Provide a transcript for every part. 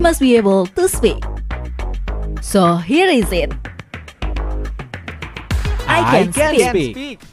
must be able to speak. So here is it. I can speak.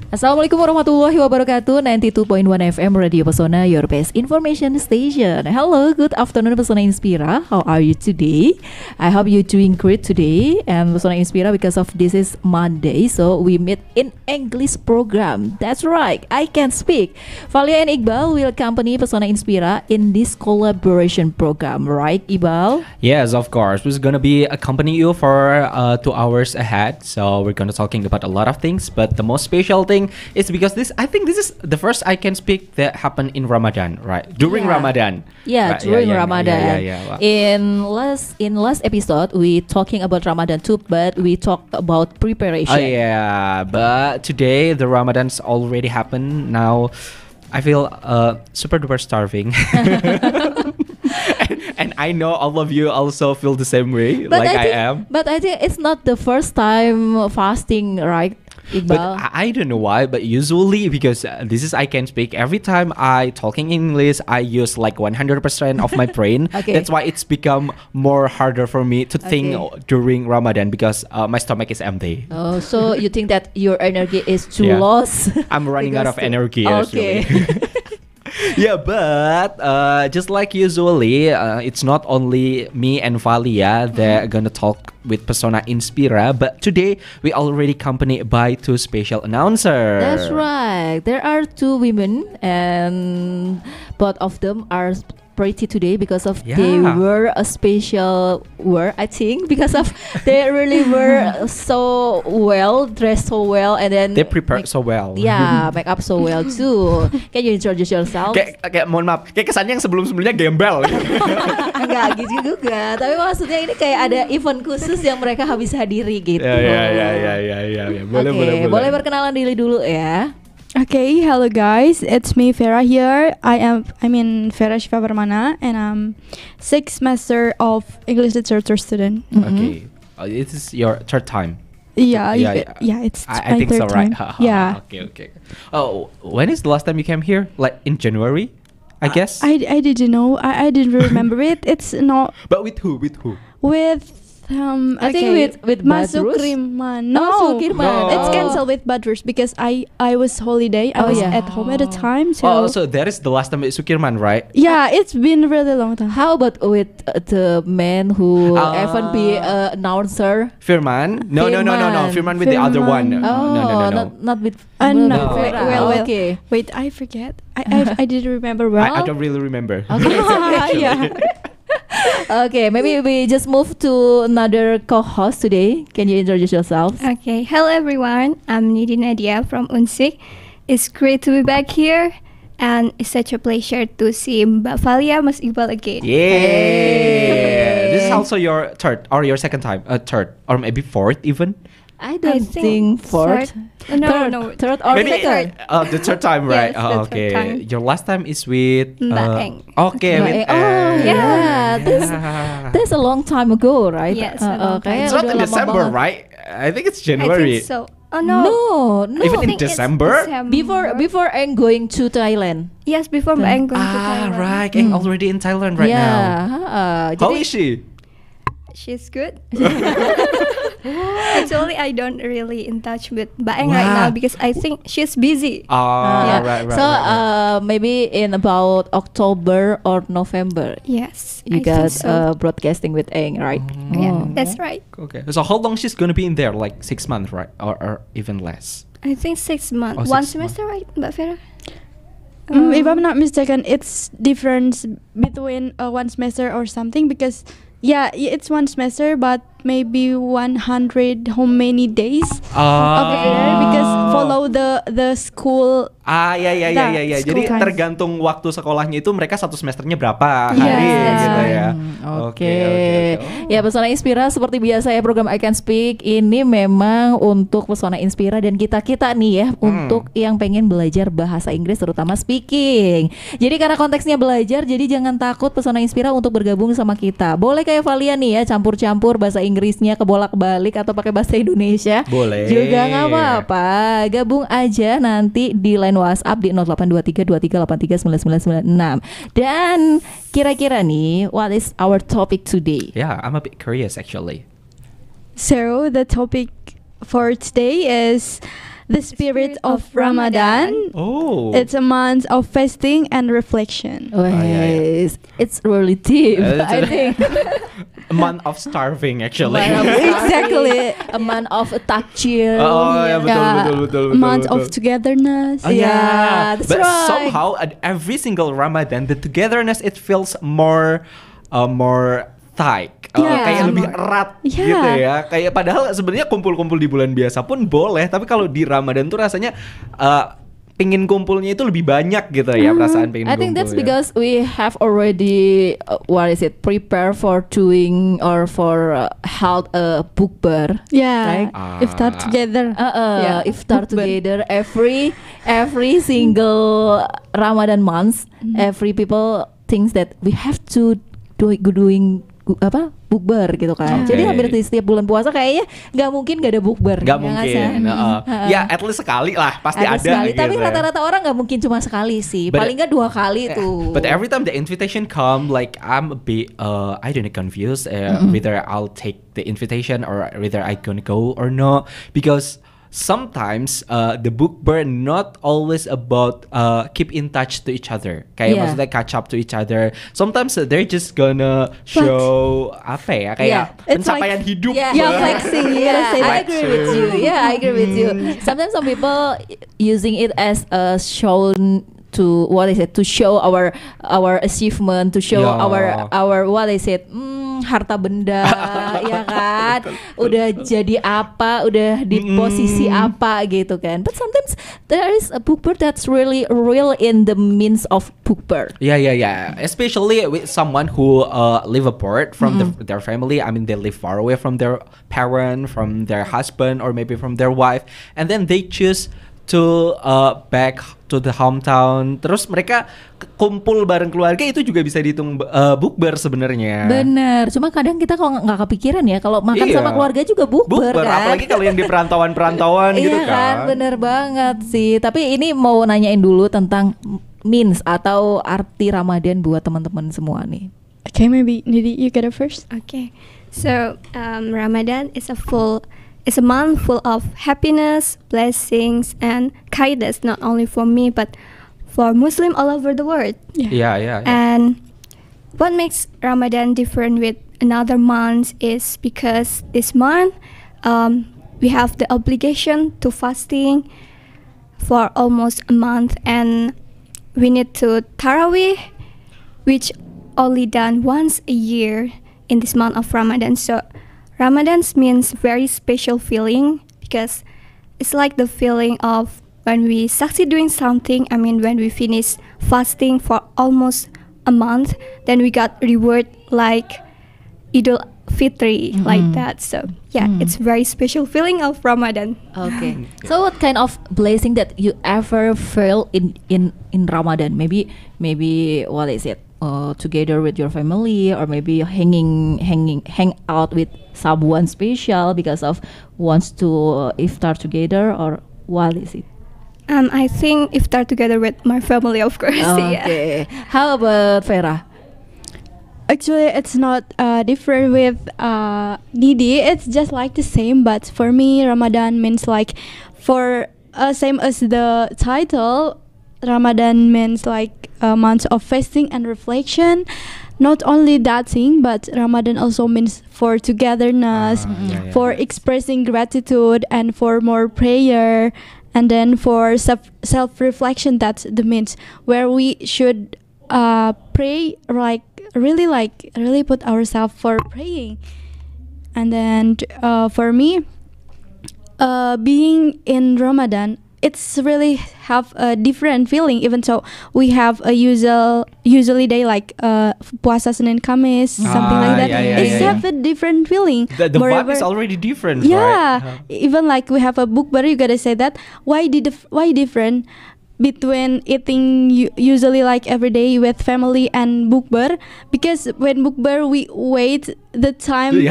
Assalamualaikum warahmatullahi wabarakatuh. 92.1 FM Radio Pesona, your best information station. Hello, good afternoon Pesona Inspira. How are you today? I hope you're doing great today. And Pesona Inspira, because of this is Monday, so we meet in English program. That's right, I can speak. Valia and Iqbal will accompany Pesona Inspira in this collaboration program, right Iqbal? Yes, of course. We're gonna be accompanying you for 2 hours ahead. So we're gonna talking about a lot of things, but the most special thing is because I think this is the first I can speak that happened in Ramadan, right? During Ramadan. Yeah, right? during Ramadan. Wow. In last episode we talking about Ramadan too, but we talked about preparation. Oh yeah, but today the Ramadan's already happened. Now I feel super duper starving. And I know all of you also feel the same way, But like I think, I am. But I think it's not the first time fasting, right, Iqbal? But I don't know why, but usually because this is I can speak, every time I talking English I use like 100% of my brain. Okay. That's why it's become more harder for me to think during Ramadan because my stomach is empty. Oh, so you think that your energy is too Yeah. lost? I'm running out of energy Okay. actually. Yeah, but just like usually, it's not only me and Valia that are gonna talk with Persona Inspira, but today we already accompanied by 2 special announcers. That's right. There are 2 women, and both of them are pretty today because of they were a special wear, I think, because of they really were so well dressed, so well, and then They prepared so well. Yeah, make up so well too. Can you introduce yourself? Kayak mohon maaf, kayak kesannya yang sebelum-sebelumnya gembel. Enggak gitu juga, tapi maksudnya ini kayak ada event khusus yang mereka habis hadiri gitu. Ya. Boleh perkenalan diri dulu ya. Okay, hello guys, it's me Farah here. I'm in Farah Shifa Permana and I'm 6th semester of English literature student. Okay, this is your 3rd time. Yeah, it's I my think so, 3rd right? time. Yeah. Okay. Oh, when is the last time you came here? Like in January, I guess. I didn't know. I didn't remember it. It's not But with who? with I think with Badrus? Masukriman. No, Sukirman. It's cancelled with Badrus because I was holiday. I was at home at the time. So that is the last time with Sukirman, right? Yeah, it's been really long time. How about with the man who even be announcer? Firman? No. Firman with the other one. No. Not with. No. Well, Well, okay. Wait, I forget. I didn't remember well. I don't really remember. Okay, Yeah. Okay, maybe we just move to another co-host today. Can you introduce yourself? Okay, hello everyone. I'm Nidi Nadia from Unsik. It's great to be back here, and it's such a pleasure to see Mbak Valia Mas Iqbal again. Yeah. This is also your 3rd or your 2nd time? 3rd or maybe 4th even? I don't think fourth. No. Third or Maybe second. the 3rd time, right? Yes, the third Okay. time. Your last time is with Mbak Eng. Okay, with Eng. Yeah. That's a long time ago, right? Yes, a long time. It's not in December, right? I think it's I January. think so. Oh no. No. Even I in think it's December? Before I'm going to Thailand. Yes, before Mbak Eng going to Thailand. Right. Eng already in Thailand right now. How Jadi- is she? She's good. Actually, I don't really in touch with Mbak Eng right now because I think she's busy. Right. So maybe in about October or November, Yes, you I think got so. broadcasting with Eng, right? Yeah, that's right. Okay. So how long she's gonna be in there? Like 6 months, right? Or even less? I think 6 months. Oh, 6 One months. semester, right, Mbak Vera? If I'm not mistaken, it's difference between 1 semester or something because it's 1 semester, but maybe 100 how many days of there because follow the school. Ya. School Jadi times. tergantung waktu sekolahnya itu mereka 1 semesternya berapa hari Yes, that's gitu right. ya. Okay. Ya, Pesona Inspira seperti biasa ya, program I Can Speak ini memang untuk Pesona Inspira dan kita-kita nih ya, untuk yang pengen belajar bahasa Inggris terutama speaking. Jadi karena konteksnya belajar, jadi jangan takut Pesona Inspira untuk bergabung sama kita. Boleh kayak Valia nih ya, campur-campur bahasa Inggrisnya kebolak-balik atau pakai bahasa Indonesia. Boleh. Juga nggak apa-apa. Gabung aja nanti di line WhatsApp di 082323839996. Dan kira-kira nih, what is our topic today? Yeah, I'm a bit curious actually. So the topic for today is the spirit of Ramadan. Oh. It's a month of fasting and reflection. Yes, it's really deep. I think. A month of starving actually. Exactly. A month of takjil. Oh ya, betul. A month of togetherness. Oh, Yeah, that's but right. somehow at every single Ramadan the togetherness it feels more tight. Yeah. Kayak lebih erat Yeah. gitu ya. Kayak padahal sebenarnya kumpul-kumpul di bulan biasa pun boleh, tapi kalau di Ramadan tuh rasanya pingin kumpulnya itu lebih banyak gitu ya, perasaan pingin I think kumpul that's ya. because we have already prepare for doing or for held a bookbar. Yeah. Right? Iftar together. Yeah. Iftar Bookbar. together every single Ramadan month. Every people thinks that we have to doing bukber gitu kan. Jadi Okay. hampir di setiap bulan puasa kayaknya nggak mungkin nggak ada bukber. Nggak ya mungkin. Ya at least sekali lah pasti ada sekali. gitu. Tapi rata-rata orang nggak mungkin cuma sekali sih. But- Paling nggak 2 kali tuh. But every time the invitation come, like I'm a bit, I don't know, confused whether I'll take the invitation or whether I gonna go or not, because sometimes the bookburn not always about keep in touch to each other. Kayak Yeah. maksudnya catch up to each other. Sometimes they're just gonna show apa ya, kayak Yeah. It's pencapaian like- hidup. Yeah, flexing. You gotta say I that. agree with you. Yeah, I agree with you. Sometimes some people using it as a show to to show our achievement, to show Yeah. our harta benda, ya kan? Udah jadi apa, udah di posisi apa gitu kan. But sometimes there is a bookber that's really real in the means of bookber. Yeah. Especially with someone who live apart from their family. I mean, they live far away from their parent, from their husband, or maybe from their wife, and then they choose to back to the hometown. Terus mereka kumpul bareng keluarga, itu juga bisa dihitung bukber sebenarnya. Bener, cuma kadang kita kalau nggak kepikiran ya kalau makan Iya. sama keluarga juga bukber kan. Apalagi kalau yang di perantauan-perantauan gitu Iya kan, kan. bener banget sih. Tapi ini mau nanyain dulu tentang means atau arti Ramadan buat teman-teman semua nih. Okay, maybe Nidhi, you get it first. Okay, so Ramadan is a month full of happiness, blessings, and kindness. Not only for me, but for Muslim all over the world. Yeah. And what makes Ramadan different with another month is because this month we have the obligation to fasting for almost a month, and we need to Tarawih, which only done once a year in this month of Ramadan. So Ramadan means very special feeling because it's like the feeling of when we succeed doing something. I mean, when we finish fasting for almost a month, then we got reward like Idul Fitri, like that. So yeah, it's very special feeling of Ramadan. Okay. So what kind of blessing that you ever feel in Ramadan? Maybe what is it? Together with your family, or maybe hang out with someone special because of wants to iftar together, or what is it? I think iftar together with my family, of course. Yeah. Okay. How about Vera? Actually, it's not different with Nidhi. It's just like the same. But for me, Ramadan means like for same as the title. Ramadan means like a month of fasting and reflection. Not only that thing, but Ramadan also means for togetherness, for expressing gratitude, and for more prayer, and then for self-reflection. That's the means where we should pray, really put ourselves for praying. And then for me, being in Ramadan, it's really have a different feeling. Even so, we have a usually day like puasa Senin Kamis, something like that. It's have a different feeling. The vibe is already different, yeah, right? even like we have a bukber, you gotta say that why different between eating usually like every day with family and bukber, because when bukber we wait the time. We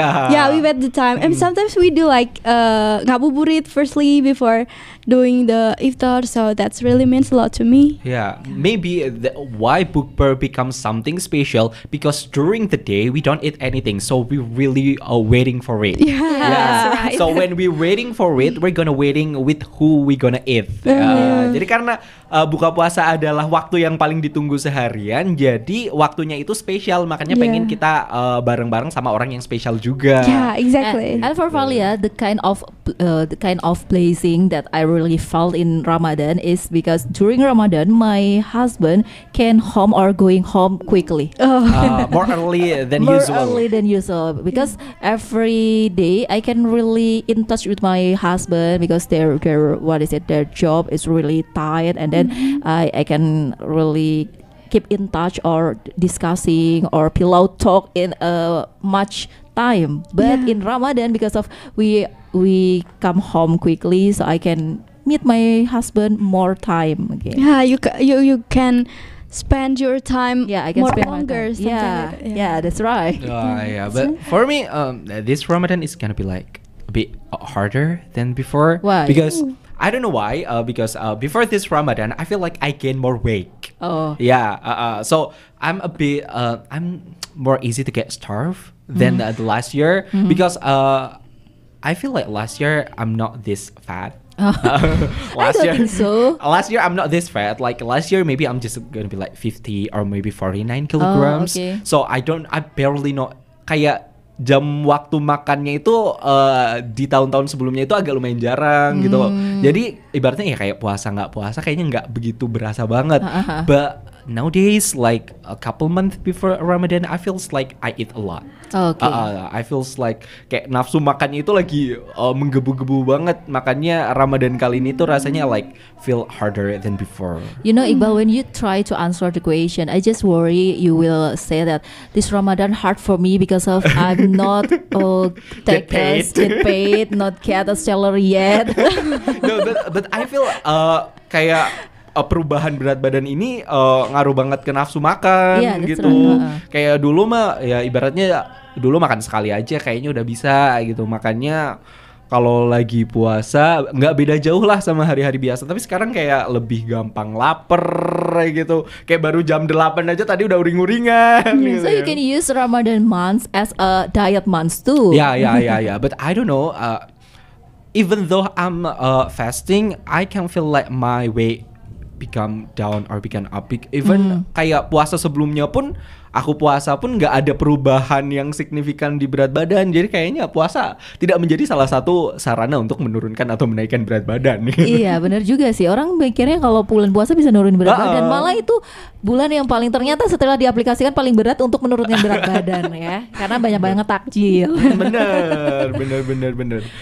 wait the time, and sometimes we do like ngabuburit firstly before doing the iftar, so that's really means a lot to me. Yeah, maybe why bukber becomes something special, because during the day we don't eat anything, so we really are waiting for it. That's right. So when we're waiting for it, we're gonna waiting with who we gonna eat. Jadi karena buka puasa adalah waktu yang paling ditunggu seharian, jadi waktunya itu spesial, makanya pengen kita bareng-bareng sama orang yang spesial juga. Yeah, exactly. And for Valia, the kind of blessing that I really felt in Ramadan is because during Ramadan my husband came home or going home quickly. More early than More usual. early than usual, because every day I can really in touch with my husband, because their job is really tight, and then I can really keep in touch or discussing or pillow talk in a much time. But in Ramadan, because of we come home quickly, so I can meet my husband more time again. Yeah, you can spend your time I can more spend my longer. time. Yeah, that's right. But for me, this Ramadan is gonna be like a bit harder than before. Why? Because I don't know why. Because before this Ramadan, I feel like I gain more weight. Oh. Yeah. So I'm a bit. I'm more easy to get starved than the last year, because I feel like last year I'm not this fat. I don't think so. Last year I'm not this fat. Like last year maybe I'm just gonna be like 50 or maybe 49 kilograms. Okay. So I barely know, kayak jam waktu makannya itu di tahun-tahun sebelumnya itu agak lumayan jarang gitu. Jadi ibaratnya ya kayak puasa nggak puasa kayaknya nggak begitu berasa banget. But nowadays, like a couple months before Ramadan, I feels like I eat a lot. Okay. I feels like kayak nafsu makannya itu lagi menggebu-gebu banget. Makanya Ramadan kali ini tuh rasanya like feel harder than before. You know, Iqbal, when you try to answer the question, I just worry you will say that this Ramadan hard for me because of I'm not get paid, not get a salary yet. No, but I feel kayak perubahan berat badan ini ngaruh banget ke nafsu makan gitu. Right. Kayak dulu mah ya ibaratnya dulu makan sekali aja kayaknya udah bisa gitu. Makanya kalau lagi puasa nggak beda jauh lah sama hari-hari biasa. Tapi sekarang kayak lebih gampang lapar gitu. Kayak baru jam 8 aja tadi udah uring-uringan. Gitu. So you can use Ramadan months as a diet months too. Yeah. But I don't know. Even though I'm fasting, I can feel like my weight become down or become up. Even kayak puasa sebelumnya pun, aku puasa pun nggak ada perubahan yang signifikan di berat badan. Jadi kayaknya puasa tidak menjadi salah satu sarana untuk menurunkan atau menaikkan berat badan. Iya benar juga sih. Orang mikirnya kalau bulan puasa bisa nurunin berat badan, malah itu bulan yang paling ternyata setelah diaplikasikan paling berat untuk menurunkan berat badan ya. Karena banyak banget takjil. Bener.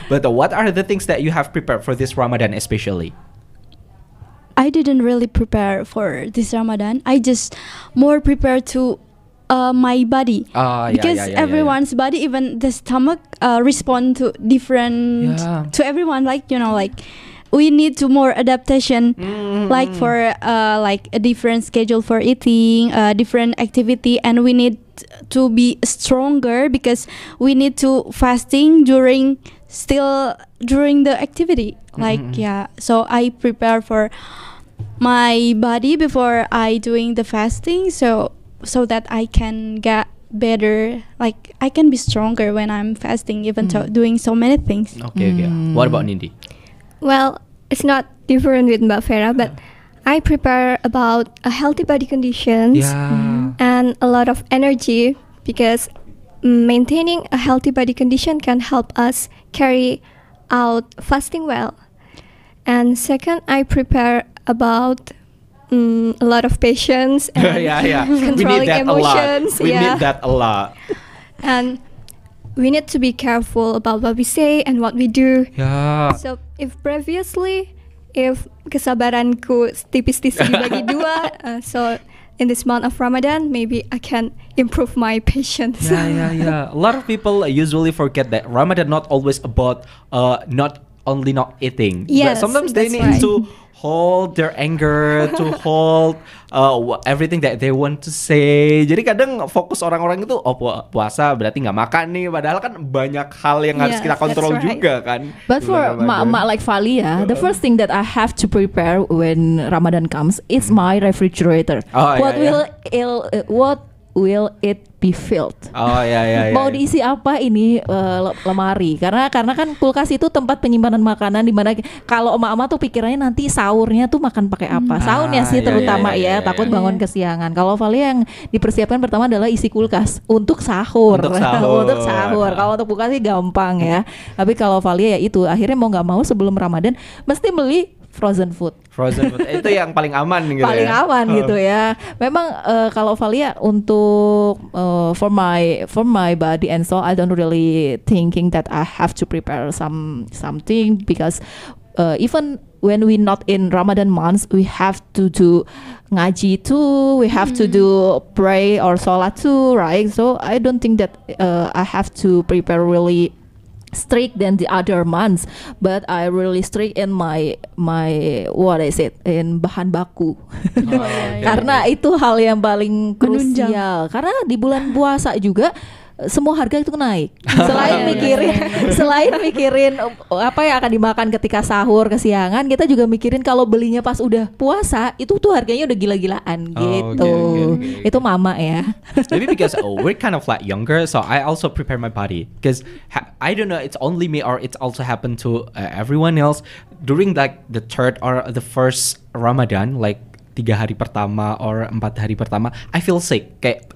But what are the things that you have prepared for this Ramadan especially? I didn't really prepare for this Ramadan. I just more prepare to my body, because everyone's body, even the stomach, respond to different to everyone. Like like we need to more adaptation, like for like a different schedule for eating, different activity, and we need to be stronger because we need to fasting during the activity. So I prepare for my body before I doing the fasting, so that I can get better, like I can be stronger when I'm fasting, even doing so many things. Okay. What about Nindi? Well, it's not different with Mbak Vera, but I prepare about a healthy body conditions and a lot of energy, because maintaining a healthy body condition can help us carry out fasting well. And second, I prepare about a lot of patience and controlling emotions. We need that a lot. And we need to be careful about what we say and what we do. Yeah. So if previously if kesabaranku tipis-tipis dibagi dua, so in this month of Ramadan, maybe I can improve my patience. Yeah. A lot of people usually forget that Ramadan not always about not eating. Yes, but sometimes they that's need right. to hold their anger, to hold everything that they want to say. Jadi kadang fokus orang-orang itu puasa berarti nggak makan nih, padahal kan banyak hal yang harus Yes, kita kontrol that's right. juga kan. But for mak like Valia, the first thing that I have to prepare when Ramadan comes is my refrigerator. Oh, What will it be filled? Oh ya. Mau diisi apa ini lemari? Karena kan kulkas itu tempat penyimpanan makanan di mana kalau emak-emak tuh pikirannya nanti sahurnya tuh makan pakai apa? Sahurnya sih terutama takut bangun kesiangan. Kalau Valia yang dipersiapkan pertama adalah isi kulkas untuk sahur. Untuk sahur. Kalau untuk buka sih gampang ya. Tapi kalau Valia ya itu akhirnya mau nggak mau sebelum Ramadan mesti beli frozen food itu yang paling aman gitu paling ya. aman gitu ya. Memang kalau Valia untuk for my body and soul, I don't really thinking that I have to prepare something because even when we not in Ramadan months, we have to do ngaji too, we have to do pray or sholat too, right? So I don't think that I have to prepare really strict than the other months, but I really strict in my what is it in bahan baku. Karena itu hal yang paling krusial. Karena di bulan puasa juga semua harga itu naik. Selain mikirin apa yang akan dimakan ketika sahur kesiangan, kita juga mikirin kalau belinya pas udah puasa itu tuh harganya udah gila-gilaan gitu. Okay. Itu mama ya. Maybe because we're kind of like younger, so I also prepare my body because I don't know, it's only me or it's also happened to everyone else during like the third or the first Ramadan, like 3 hari pertama or 4 hari pertama, I feel sick. Kayak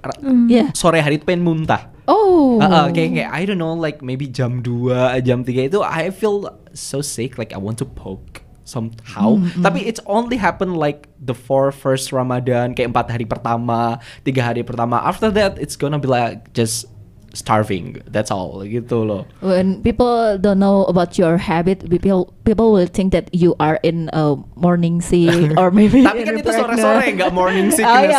sore hari itu pengen muntah. Kayak I don't know, like maybe jam 2, jam 3 itu I feel so sick, like I want to poke somehow. Tapi it's only happen like the 4 first Ramadan, kayak 4 hari pertama, 3 hari pertama. After that it's gonna be like just starving, that's all gitu loh. When people don't know about your habit, people will think that you are in a morning sick or maybe. Tapi kan itu sore-sore, nggak morning sickness.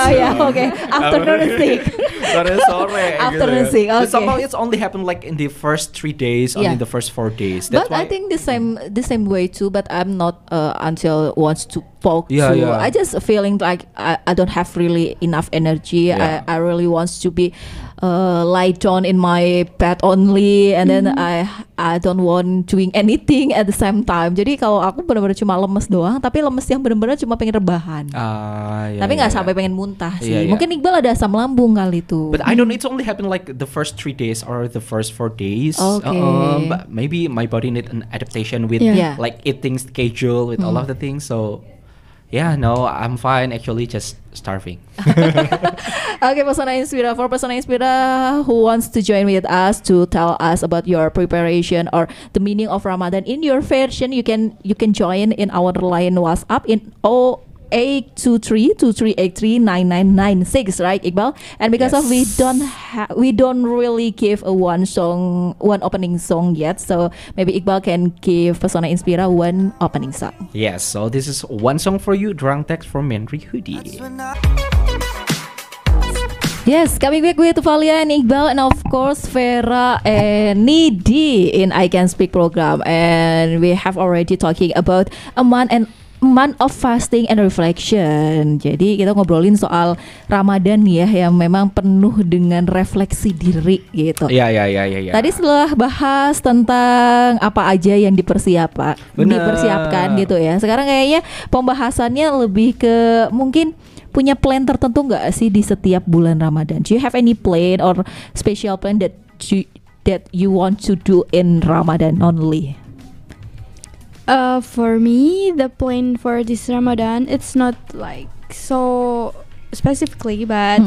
Okay. Afternoon sick. Sore-sore. Afternoon gitu. sick. Okay. But somehow it's only happened like in the first 3 days, only the first 4 days. That's but why I think the same way too. But I'm not until wants to poke. Yeah. I just feeling like I don't have really enough energy. Yeah. I really wants to be lie down in my bed only, and then I don't want doing anything at the same time. Jadi kalau aku benar-benar cuma lemes doang, tapi lemes yang benar-benar cuma pengen rebahan. Tapi nggak sampai pengen muntah sih. Mungkin Iqbal ada asam lambung kali itu. But I don't know, it's only happened like the first 3 days or the first 4 days. Okay. But maybe my body need an adaptation with like eating schedule with all of the things. So yeah, no, I'm fine. Actually, just starving. Okay, Pesona Inspira. For Pesona Inspira who wants to join with us to tell us about your preparation or the meaning of Ramadan in your version, you can join in our line WhatsApp in 0823-2383-9996, right, Iqbal? And because of we don't really give a one opening song yet, so maybe Iqbal can give Pesona Inspira one opening song. Yes, so this is one song for you, Drunk Text from Henry Hoodie. Yes, coming back with Valia and Iqbal, and of course Vera and Nidi in I Can Speak program, and we have already talking about a month of fasting and reflection. Jadi kita ngobrolin soal Ramadan ya, yang memang penuh dengan refleksi diri gitu. Iya. Tadi setelah bahas tentang apa aja yang dipersiapkan gitu ya. Sekarang kayaknya pembahasannya lebih ke mungkin punya plan tertentu nggak sih di setiap bulan Ramadan? Do you have any plan or special plan that you want to do in Ramadan only? For me, the plan for this Ramadan, it's not like so specifically, but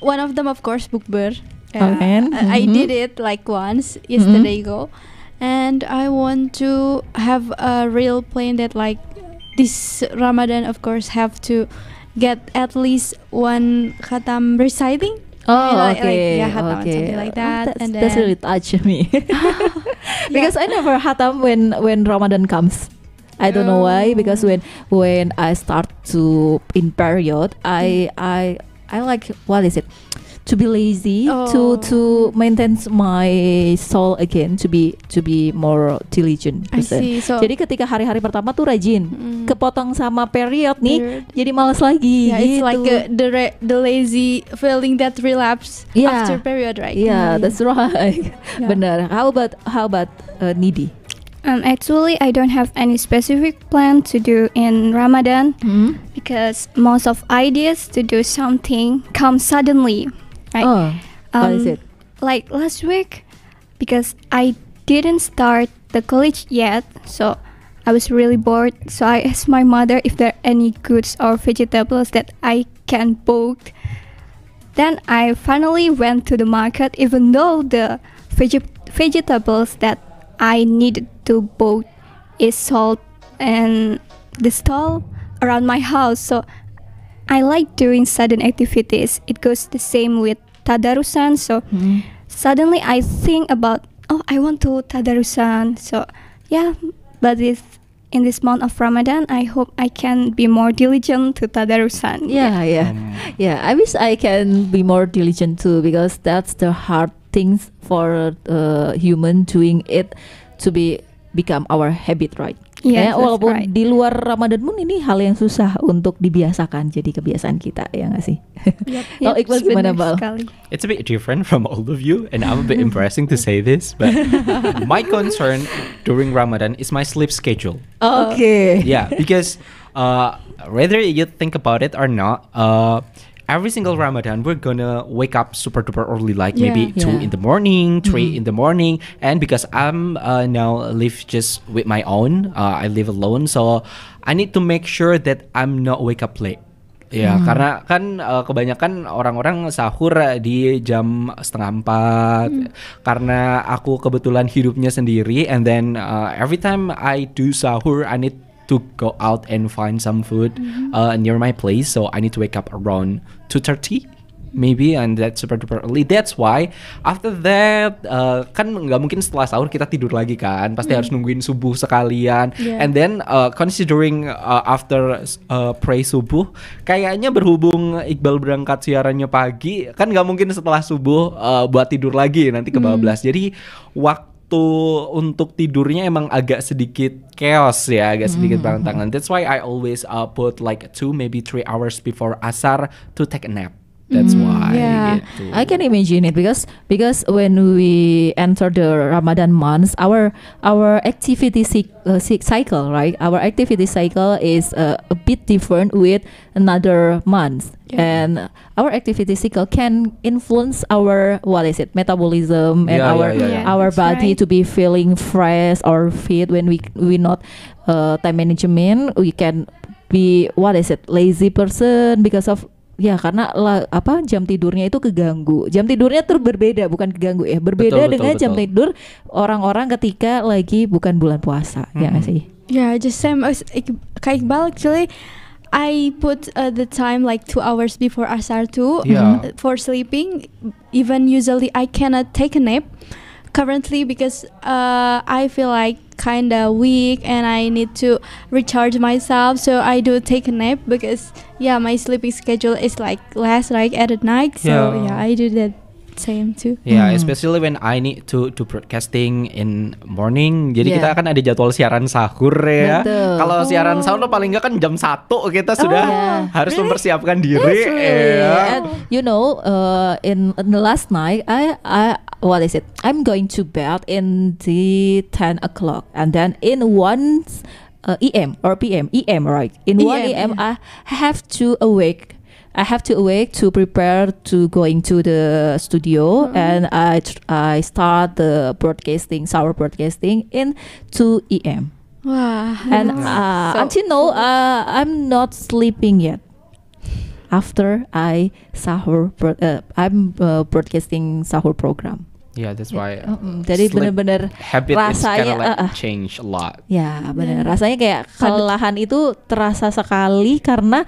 one of them, of course, bukber. I did it like once yesterday ago, and I want to have a real plan that like this Ramadan, of course, have to get at least one khatam reciting. Okay. Something like that. That's really touched me. Because I never hatam when Ramadan comes. I don't know why, because when I start to in period, I like, what is it? To be lazy, to maintain my soul again, to be more diligent I person. see. So Jadi ketika hari-hari pertama tuh rajin, kepotong sama period nih, Period. jadi malas lagi. yeah, it's gitu. like the lazy feeling that relapse Yeah. after period, right? Yeah, that's right. Yeah. Benar. How about Nidi? Actually, I don't have any specific plan to do in Ramadan because most of ideas to do something come suddenly. Right? Oh, what is it? Like last week, because I didn't start the college yet, so I was really bored. So I asked my mother if there are any goods or vegetables that I can book. Then I finally went to the market, even though the vegetables that I needed to book is sold in the stall around my house. So I like doing sudden activities. It goes the same with tadarusan. So suddenly I think about, I want to tadarusan. So yeah, but in this month of Ramadan, I hope I can be more diligent to tadarusan. Yeah. I wish I can be more diligent too, because that's the hard things for human doing it to become our habit, right? Yes, that's walaupun right. di luar Ramadan pun ini hal yang susah untuk dibiasakan jadi kebiasaan kita, ya nggak sih? Kalau Iqbal gimana, Bal? It's a bit different from all of you, and I'm a bit embarrassing to say this, but my concern during Ramadan is my sleep schedule. Okay. Yeah, because whether you think about it or not, every single Ramadan we're gonna wake up super duper early, like maybe 2 in the morning, 3 in the morning. And because I'm now live just with my own, I live alone, so I need to make sure that I'm not wake up late. Ya, karena kan kebanyakan orang-orang sahur di jam 3:30. Karena aku kebetulan hidupnya sendiri, and then every time I do sahur, I need to go out and find some food near my place, so I need to wake up around 2:30 maybe, and that's super duper early. That's why after that kan nggak mungkin setelah sahur kita tidur lagi kan, pasti harus nungguin subuh sekalian. And then considering after pray subuh, kayaknya berhubung Iqbal berangkat siarannya pagi, kan nggak mungkin setelah subuh buat tidur lagi nanti kebablas. Jadi waktu untuk tidurnya emang agak sedikit chaos ya, agak sedikit berantakan. That's why I always put like 2 maybe 3 hours before asar to take a nap. That's why. Gitu. I can imagine it because when we enter the Ramadan months, our activity cycle, right? Our activity cycle is a bit different with another month, and our activity cycle can influence our metabolism and our body to be feeling fresh or fit. When we not time management, we can be lazy person because of karena jam tidurnya itu keganggu. Jam tidurnya berbeda, bukan keganggu ya. Berbeda dengan jam tidur orang-orang ketika lagi bukan bulan puasa, ya nggak sih? Yeah, just same as Iqbal. Actually, I put the time like 2 hours before asar too for sleeping. Even usually I cannot take a nap currently because I feel like kinda weak and I need to recharge myself, so I do take a nap because my sleeping schedule is like less like at night, so I do that same too. Especially when I need to broadcasting in morning. Jadi kita kan ada jadwal siaran sahur ya. Kalau siaran sahur paling enggak kan jam 1 kita sudah harus mempersiapkan diri. And you know, in the last night I'm going to bed in the 10 o'clock, and then in 1 EM or PM, EM, right? In 1 EM, I have to awake. I have to awake to prepare to going to the studio, and I start the sahur broadcasting in 2 EM. Wow. And until now, I'm not sleeping yet. After I sahur, I'm broadcasting sahur program. Yeah, that's why. Jadi sleep benar-benar habit is kind rasanya of like change a lot. ya benar. Rasanya kayak kelelahan itu terasa sekali karena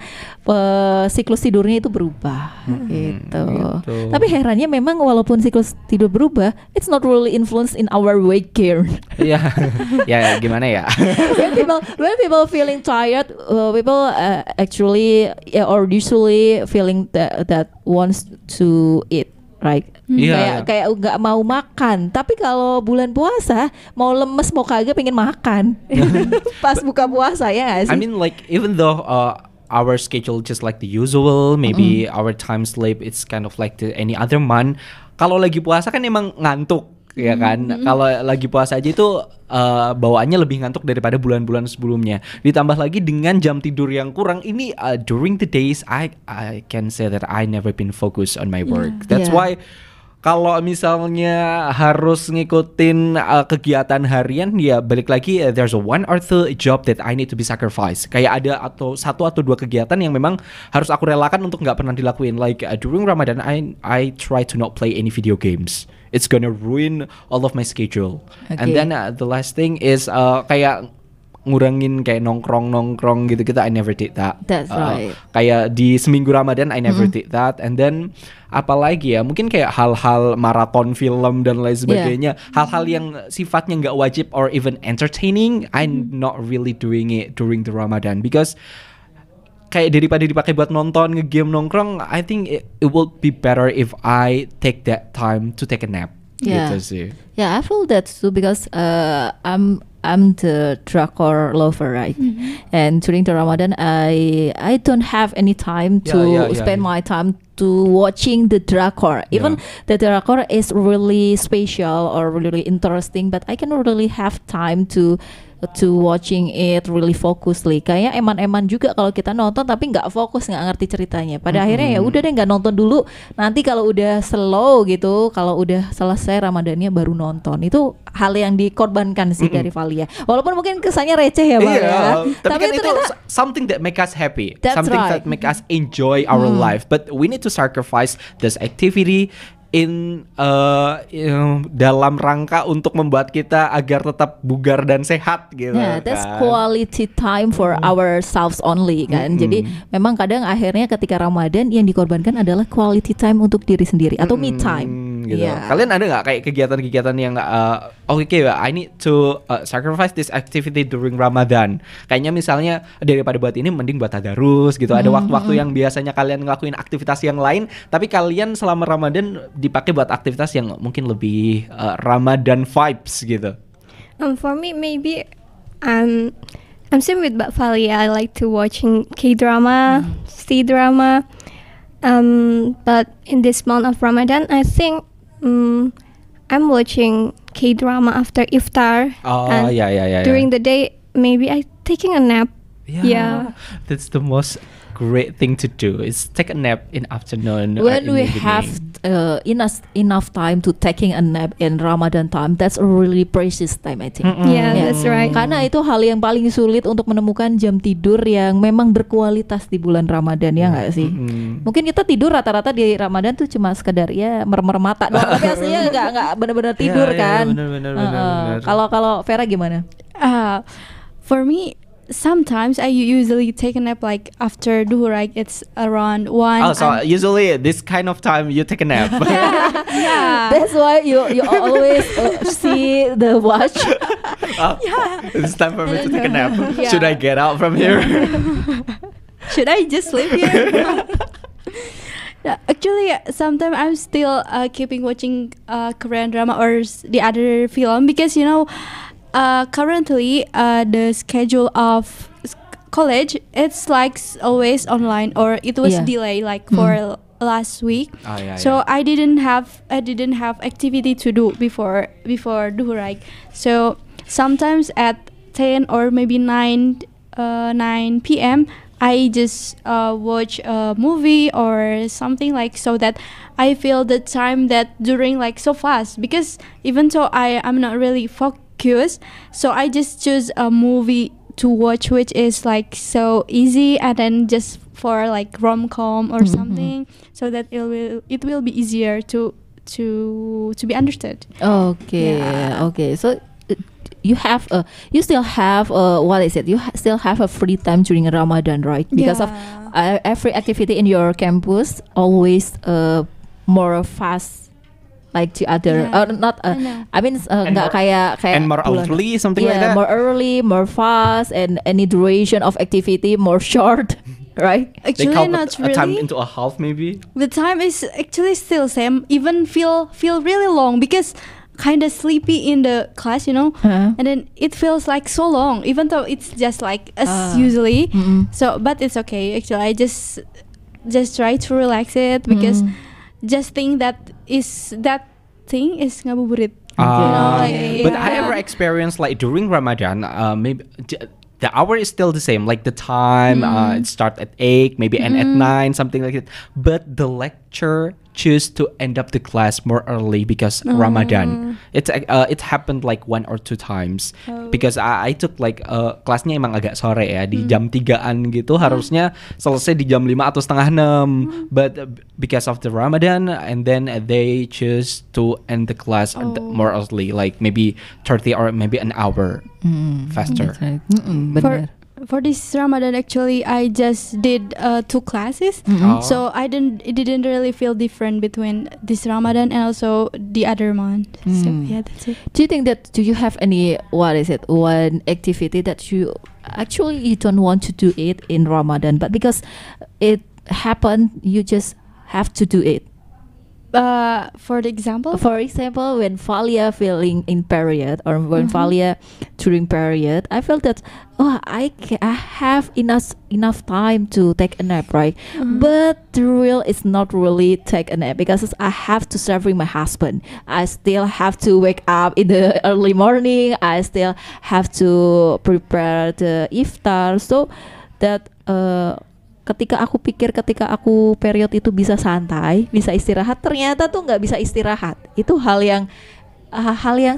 siklus tidurnya itu berubah gitu. Tapi herannya memang walaupun siklus tidur berubah, it's not really influence in our weight gain. Iya, ya gimana ya? when people feeling tired, people actually or usually feeling that wants to eat, right? Kayak nggak mau makan. Tapi kalau bulan puasa mau lemes mau kagak pengen makan. Pas buka puasa ya nggak sih? I mean like even though our schedule just like the usual, maybe our time sleep it's kind of like any other month. Kalau lagi puasa kan emang ngantuk. Ya kan, kalau lagi puasa aja itu bawaannya lebih ngantuk daripada bulan-bulan sebelumnya. Ditambah lagi dengan jam tidur yang kurang. Ini during the days I can say that I never been focused on my work. That's why kalau misalnya harus ngikutin kegiatan harian, ya balik lagi there's a one or two job that I need to be sacrificed. Kayak ada satu atau dua kegiatan yang memang harus aku relakan untuk nggak pernah dilakuin. Like during Ramadan I try to not play any video games. It's gonna ruin all of my schedule. Okay. And then the last thing is kayak ngurangin kayak nongkrong gitu I never did that. That's right. Kayak di seminggu Ramadan I never did that. And then apalagi ya mungkin kayak hal-hal maraton film dan lain sebagainya. Hal-hal yang sifatnya nggak wajib or even entertaining, I'm not really doing it during the Ramadan because kayak daripada dipakai buat nonton, nge-game, nongkrong, I think it will be better if I take that time to take a nap. Gitu sih. Yeah, I feel that too because I'm the drakor lover, right? And during the Ramadan, I don't have any time to spend my time to watching the drakor. Even the drakor is really special or really interesting, but I can really have time to watching it really focusedly. Kayak eman-eman juga kalau kita nonton tapi nggak fokus, nggak ngerti ceritanya. Pada akhirnya ya udah deh nggak nonton dulu. Nanti kalau udah slow gitu, kalau udah selesai Ramadannya baru nonton. Itu hal yang dikorbankan sih dari Valia. Walaupun mungkin kesannya receh ya Bang ya. Tapi kan itu something that make us happy. That's something right. that make us enjoy our life. But we need to sacrifice this activity in dalam rangka untuk membuat kita agar tetap bugar dan sehat gitu. Yeah, that's quality time for ourselves only kan. Jadi memang kadang akhirnya ketika Ramadan yang dikorbankan adalah quality time untuk diri sendiri atau me time. Gitu. Yeah. Kalian ada nggak kayak kegiatan-kegiatan yang okay, I need to sacrifice this activity during Ramadan. Kayaknya misalnya daripada buat ini mending buat tadarus gitu. Ada waktu-waktu yang biasanya kalian ngelakuin aktivitas yang lain, tapi kalian selama Ramadan dipakai buat aktivitas yang mungkin lebih Ramadan vibes gitu. For me, maybe I'm same with Mbak Valia. I like to watching K-drama, C-drama. But in this month of Ramadan, I think I'm watching K-drama after iftar. Oh, yeah. During the day, maybe I taking a nap. Yeah. That's the most great thing to do is take a nap in afternoon. When we have enough time to taking a nap in Ramadan time, that's a really precious time I think. Yeah, that's right. Karena itu hal yang paling sulit untuk menemukan jam tidur yang memang berkualitas di bulan Ramadan ya nggak sih? Mungkin kita tidur rata-rata di Ramadan tuh cuma sekedar ya merem mata doang, tapi aslinya nggak benar-benar tidur kan? Benar. Kalau Vera gimana? For me, sometimes I usually take a nap like after duhur, like it's around 1. Oh, so usually this kind of time you take a nap. Yeah. That's why you always see the watch. It's time for me to take a nap. Yeah. Should I get out from here? Should I just sleep here? Yeah, actually, sometimes I'm still keeping watching Korean drama or the other film because currently the schedule of college it's like always online or it was delayed like for last week. So I didn't have activity to do before duhur, right? So sometimes at 10 or maybe 9 p.m. I just watch a movie or something like so that I feel the time that during like so fast because even though I'm not really focused, so I just choose a movie to watch which is like so easy and then just for like rom-com or something so that it will be easier to to be understood. Okay, Yeah. okay. So you still have what is it? Still have a free time during Ramadan, right? Because of every activity in your campus always more fast like the other. Yeah. Not. I know. I mean, And nggak kayak and more bulan. early, something like Yeah, that. more early, more fast, and any duration of activity more short, right? They Actually, count not a time really. into a half, maybe. The time is actually still same. Even feel really long because kind of sleepy in the class, you know. Uh-huh. And then it feels like so long, even though it's just like as Ah. usually. Mm-mm. So, but it's okay. Actually, I just try to relax it because just think that thing is ngabuburit. Ah, like, but yeah. I ever experienced like during Ramadan, maybe the hour is still the same, like the time it start at 8, maybe end at 9, something like that. But the lecture choose to end up the class more early because Ramadan. It happened like 1 or 2 times because I took like kelasnya emang agak sore ya, di jam 3-an gitu, harusnya selesai di jam 5 atau setengah 6, but because of the Ramadan, and then they choose to end the class more early, like maybe 30 or maybe an hour faster. That's right. Benar. For this Ramadan, actually, I just did 2 classes, Oh. so it didn't really feel different between this Ramadan and also the other month. So yeah, that's it. Do you have any what is it, one activity that you don't want to do it in Ramadan, but because it happened you just have to do it? For the example, For example, when Valia feeling in period or when Valia during period, I felt that I have enough time to take a nap, right? But the real is not really take a nap because I have to serving my husband. I still have to wake up in the early morning. I still have to prepare the iftar. So that ketika aku period itu bisa santai, bisa istirahat, ternyata tuh nggak bisa istirahat. Itu hal yang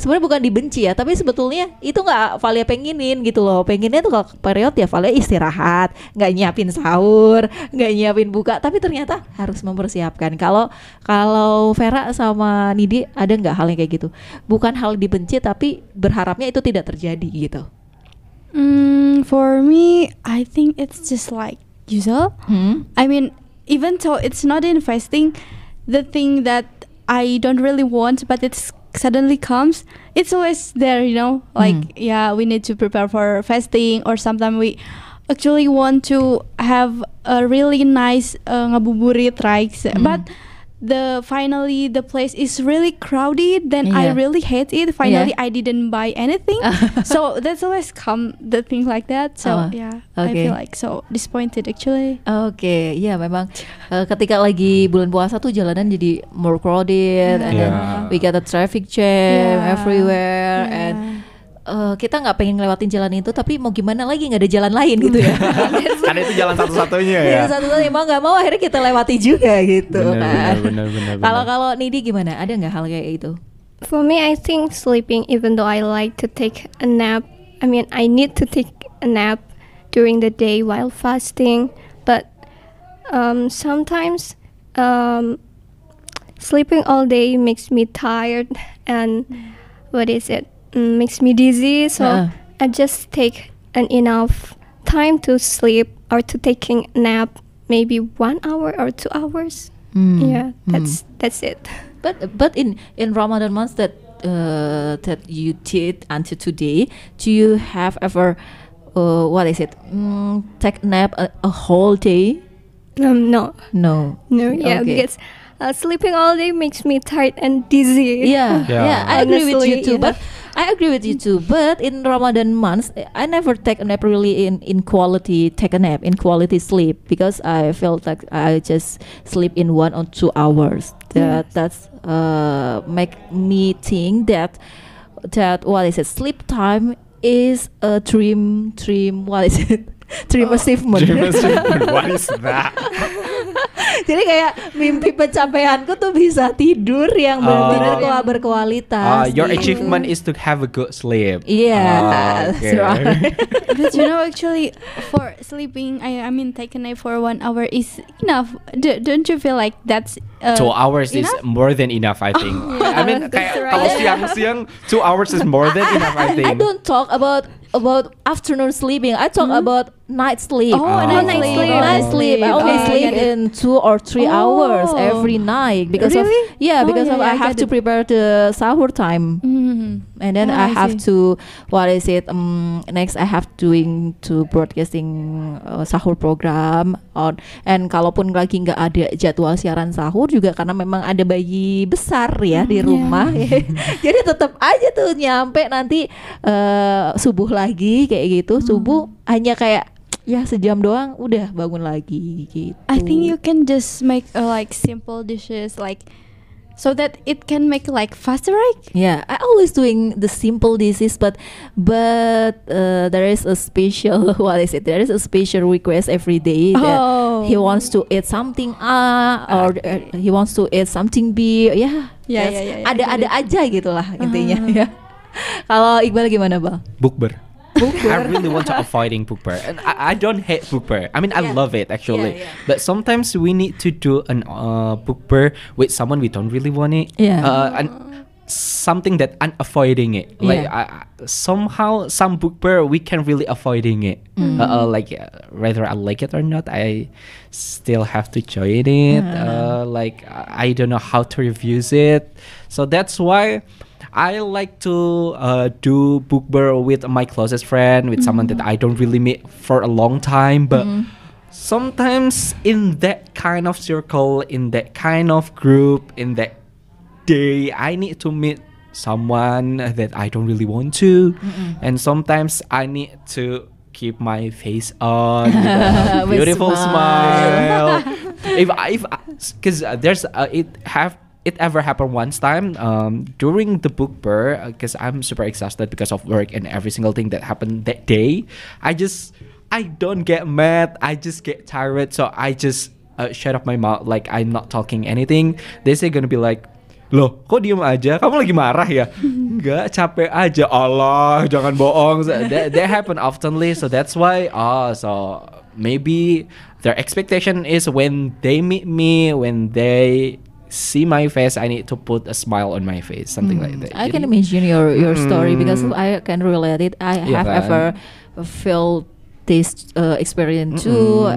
sebenarnya bukan dibenci ya, tapi sebetulnya itu nggak Valia pengenin gitu loh. Pengennya tuh kalau period ya Valia istirahat, nggak nyiapin sahur, nggak nyiapin buka, tapi ternyata harus mempersiapkan. Kalau Vera sama Nidi ada nggak hal yang kayak gitu? Bukan hal dibenci tapi berharapnya itu tidak terjadi gitu. For me, I think it's just like usual. I mean, even though it's not in fasting, the thing that I don't really want, but it suddenly comes, it's always there, you know. Like, yeah, we need to prepare for fasting, or sometimes we actually want to have a really nice ngabuburit, right? But finally the place is really crowded, then I really hate it. Finally I didn't buy anything. So that's always come the thing like that. So I feel like so disappointed actually. Oke, ya memang ketika lagi bulan puasa tuh jalanan jadi more crowded, and then we got a traffic jam everywhere, and kita nggak pengen ngelewatin jalan itu, tapi mau gimana lagi, nggak ada jalan lain gitu ya. Karena itu jalan satu-satunya ya. Jalan satu-satunya, mau nggak mau akhirnya kita lewati juga gitu. Benar. Kalau Nidi gimana? Ada nggak hal kayak itu? For me, I think sleeping, even though I like to take a nap, I mean, I need to take a nap during the day while fasting, but sometimes sleeping all day makes me tired and makes me dizzy, so I just take an enough time to sleep or to taking a nap, maybe 1 hour or 2 hours. Yeah, that's it. But in Ramadan months that you did until today, do you have ever take a nap a whole day? No. Okay. Yeah, because sleeping all day makes me tired and dizzy. Yeah. I agree with you too. Honestly, But I agree with you too. But in Ramadan months, I never take a nap really in quality. Take a nap in quality sleep because I felt like I just sleep in 1 or 2 hours. That's make me think that sleep time is a dream. What is it? Dream achievement. What is that? Jadi kayak mimpi pencapaianku tuh bisa tidur yang benar-benar berkualitas. Your gitu. achievement is to have a good sleep. Yeah, that's right. But you know, actually, for sleeping, I mean, take a nap for 1 hour is enough. Don't you feel like that's 2 hours is enough? more than enough, I think. I mean, kayak right. kalau siang-siang 2 hours is more than enough, I think. I don't talk about afternoon sleeping. I talk about night sleep. Oh, night sleep. Night sleep. I only Oh, sleep get it. in 2 or 3 hours Oh. every night because Really? of because Oh, of yeah, I I have get to it. prepare the sahur time. And then Yeah, I I have see. to next I have to broadcasting sahur program on, and kalaupun lagi nggak ada jadwal siaran sahur juga karena memang ada bayi besar ya di rumah. Jadi tetap aja tuh nyampe nanti subuh lagi kayak gitu. Subuh hanya kayak ya sejam doang udah bangun lagi gitu. I think you can just make like simple dishes like so that it can make like faster, right? Yeah, I always doing the simple dishes, but there is a special what is it? There is a special request every day that he wants to eat something or he wants to eat something B. Yeah, Yeah, that's- yeah. Ada aja gitulah intinya ya. Kalau Iqbal gimana, Bang? Bukber. I really want to avoiding bukber, and I don't hate bukber. I mean, I love it actually. Yeah, yeah. But sometimes we need to do an bukber with someone we don't really want it. Yeah. And something that I'm avoiding it. Like somehow some bukber we can really avoiding it. Whether I like it or not, I still have to join it. Like I don't know how to review it. So that's why I like to do bukber with my closest friend, with someone that I don't really meet for a long time. But sometimes in that kind of circle, in that kind of group, in that day, I need to meet someone that I don't really want to. And sometimes I need to keep my face on with a With beautiful smile. smile. Because it ever happened once time during the bookber, because I'm super exhausted because of work and every single thing that happened that day. I don't get mad, I just get tired, so I just shut up my mouth, like I'm not talking anything. They say gonna be like, loh kok diem aja, kamu lagi marah ya? Enggak, capek aja. Allah, jangan bohong. So that happen oftenly, so that's why so maybe their expectation is when they meet me, when they see my face, I need to put a smile on my face, something like that. I can Jadi, imagine your story because I can relate it. I have kan? ever felt this experience too.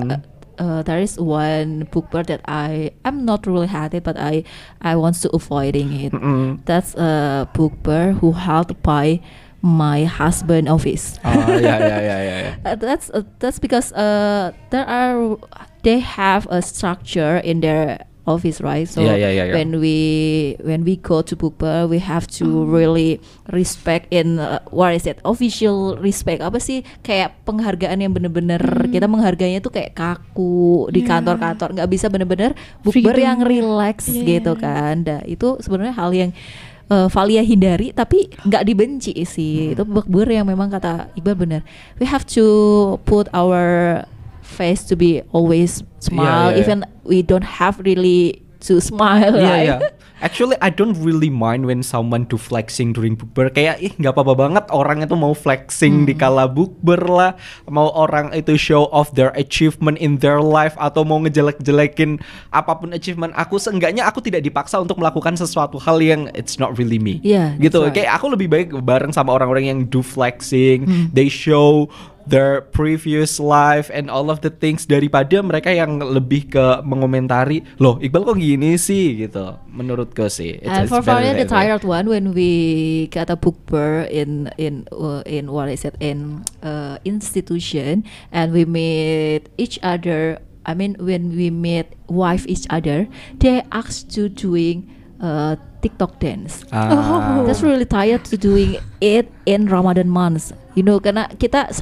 There is one bookber that I'm not really happy, but I want to avoiding it. That's a bookber who held by my husband office. yeah. That's because they have a structure in their office, right? So Yeah. when we go to bookber, we have to really respect in what is it? Official respect, apa sih? Kayak penghargaan yang bener-bener kita menghargainya tuh kayak kaku di kantor-kantor, nggak bisa bener-bener bookber Freedom. yang relax gitu kan. Nah, itu sebenarnya hal yang Valia hindari tapi nggak dibenci sih. Itu bookber yang memang kata Iqbal bener. We have to put our face to be always smile, Yeah. even we don't have really to smile. Right? Yeah. Actually, I don't really mind when someone do flexing during bukber. Kayak nggak apa-apa banget orang itu mau flexing di kala bukber lah, mau orang itu show off their achievement in their life, atau mau ngejelek-jelekin apapun achievement aku. Seenggaknya aku tidak dipaksa untuk melakukan sesuatu hal yang it's not really me. Yeah, that's gitu. right. Kayak aku lebih baik bareng sama orang-orang yang do flexing, they show their previous life and all of the things, daripada mereka yang lebih ke mengomentari, loh Iqbal kok gini sih gitu. Menurutku sih And for better Valia, the that way. tired one, when we got a bookber in what is it, in institution, and we meet each other. I mean, when we meet wife each other, they asked to doing TikTok dance. That's really tired to doing it in Ramadan months. You know, karena kita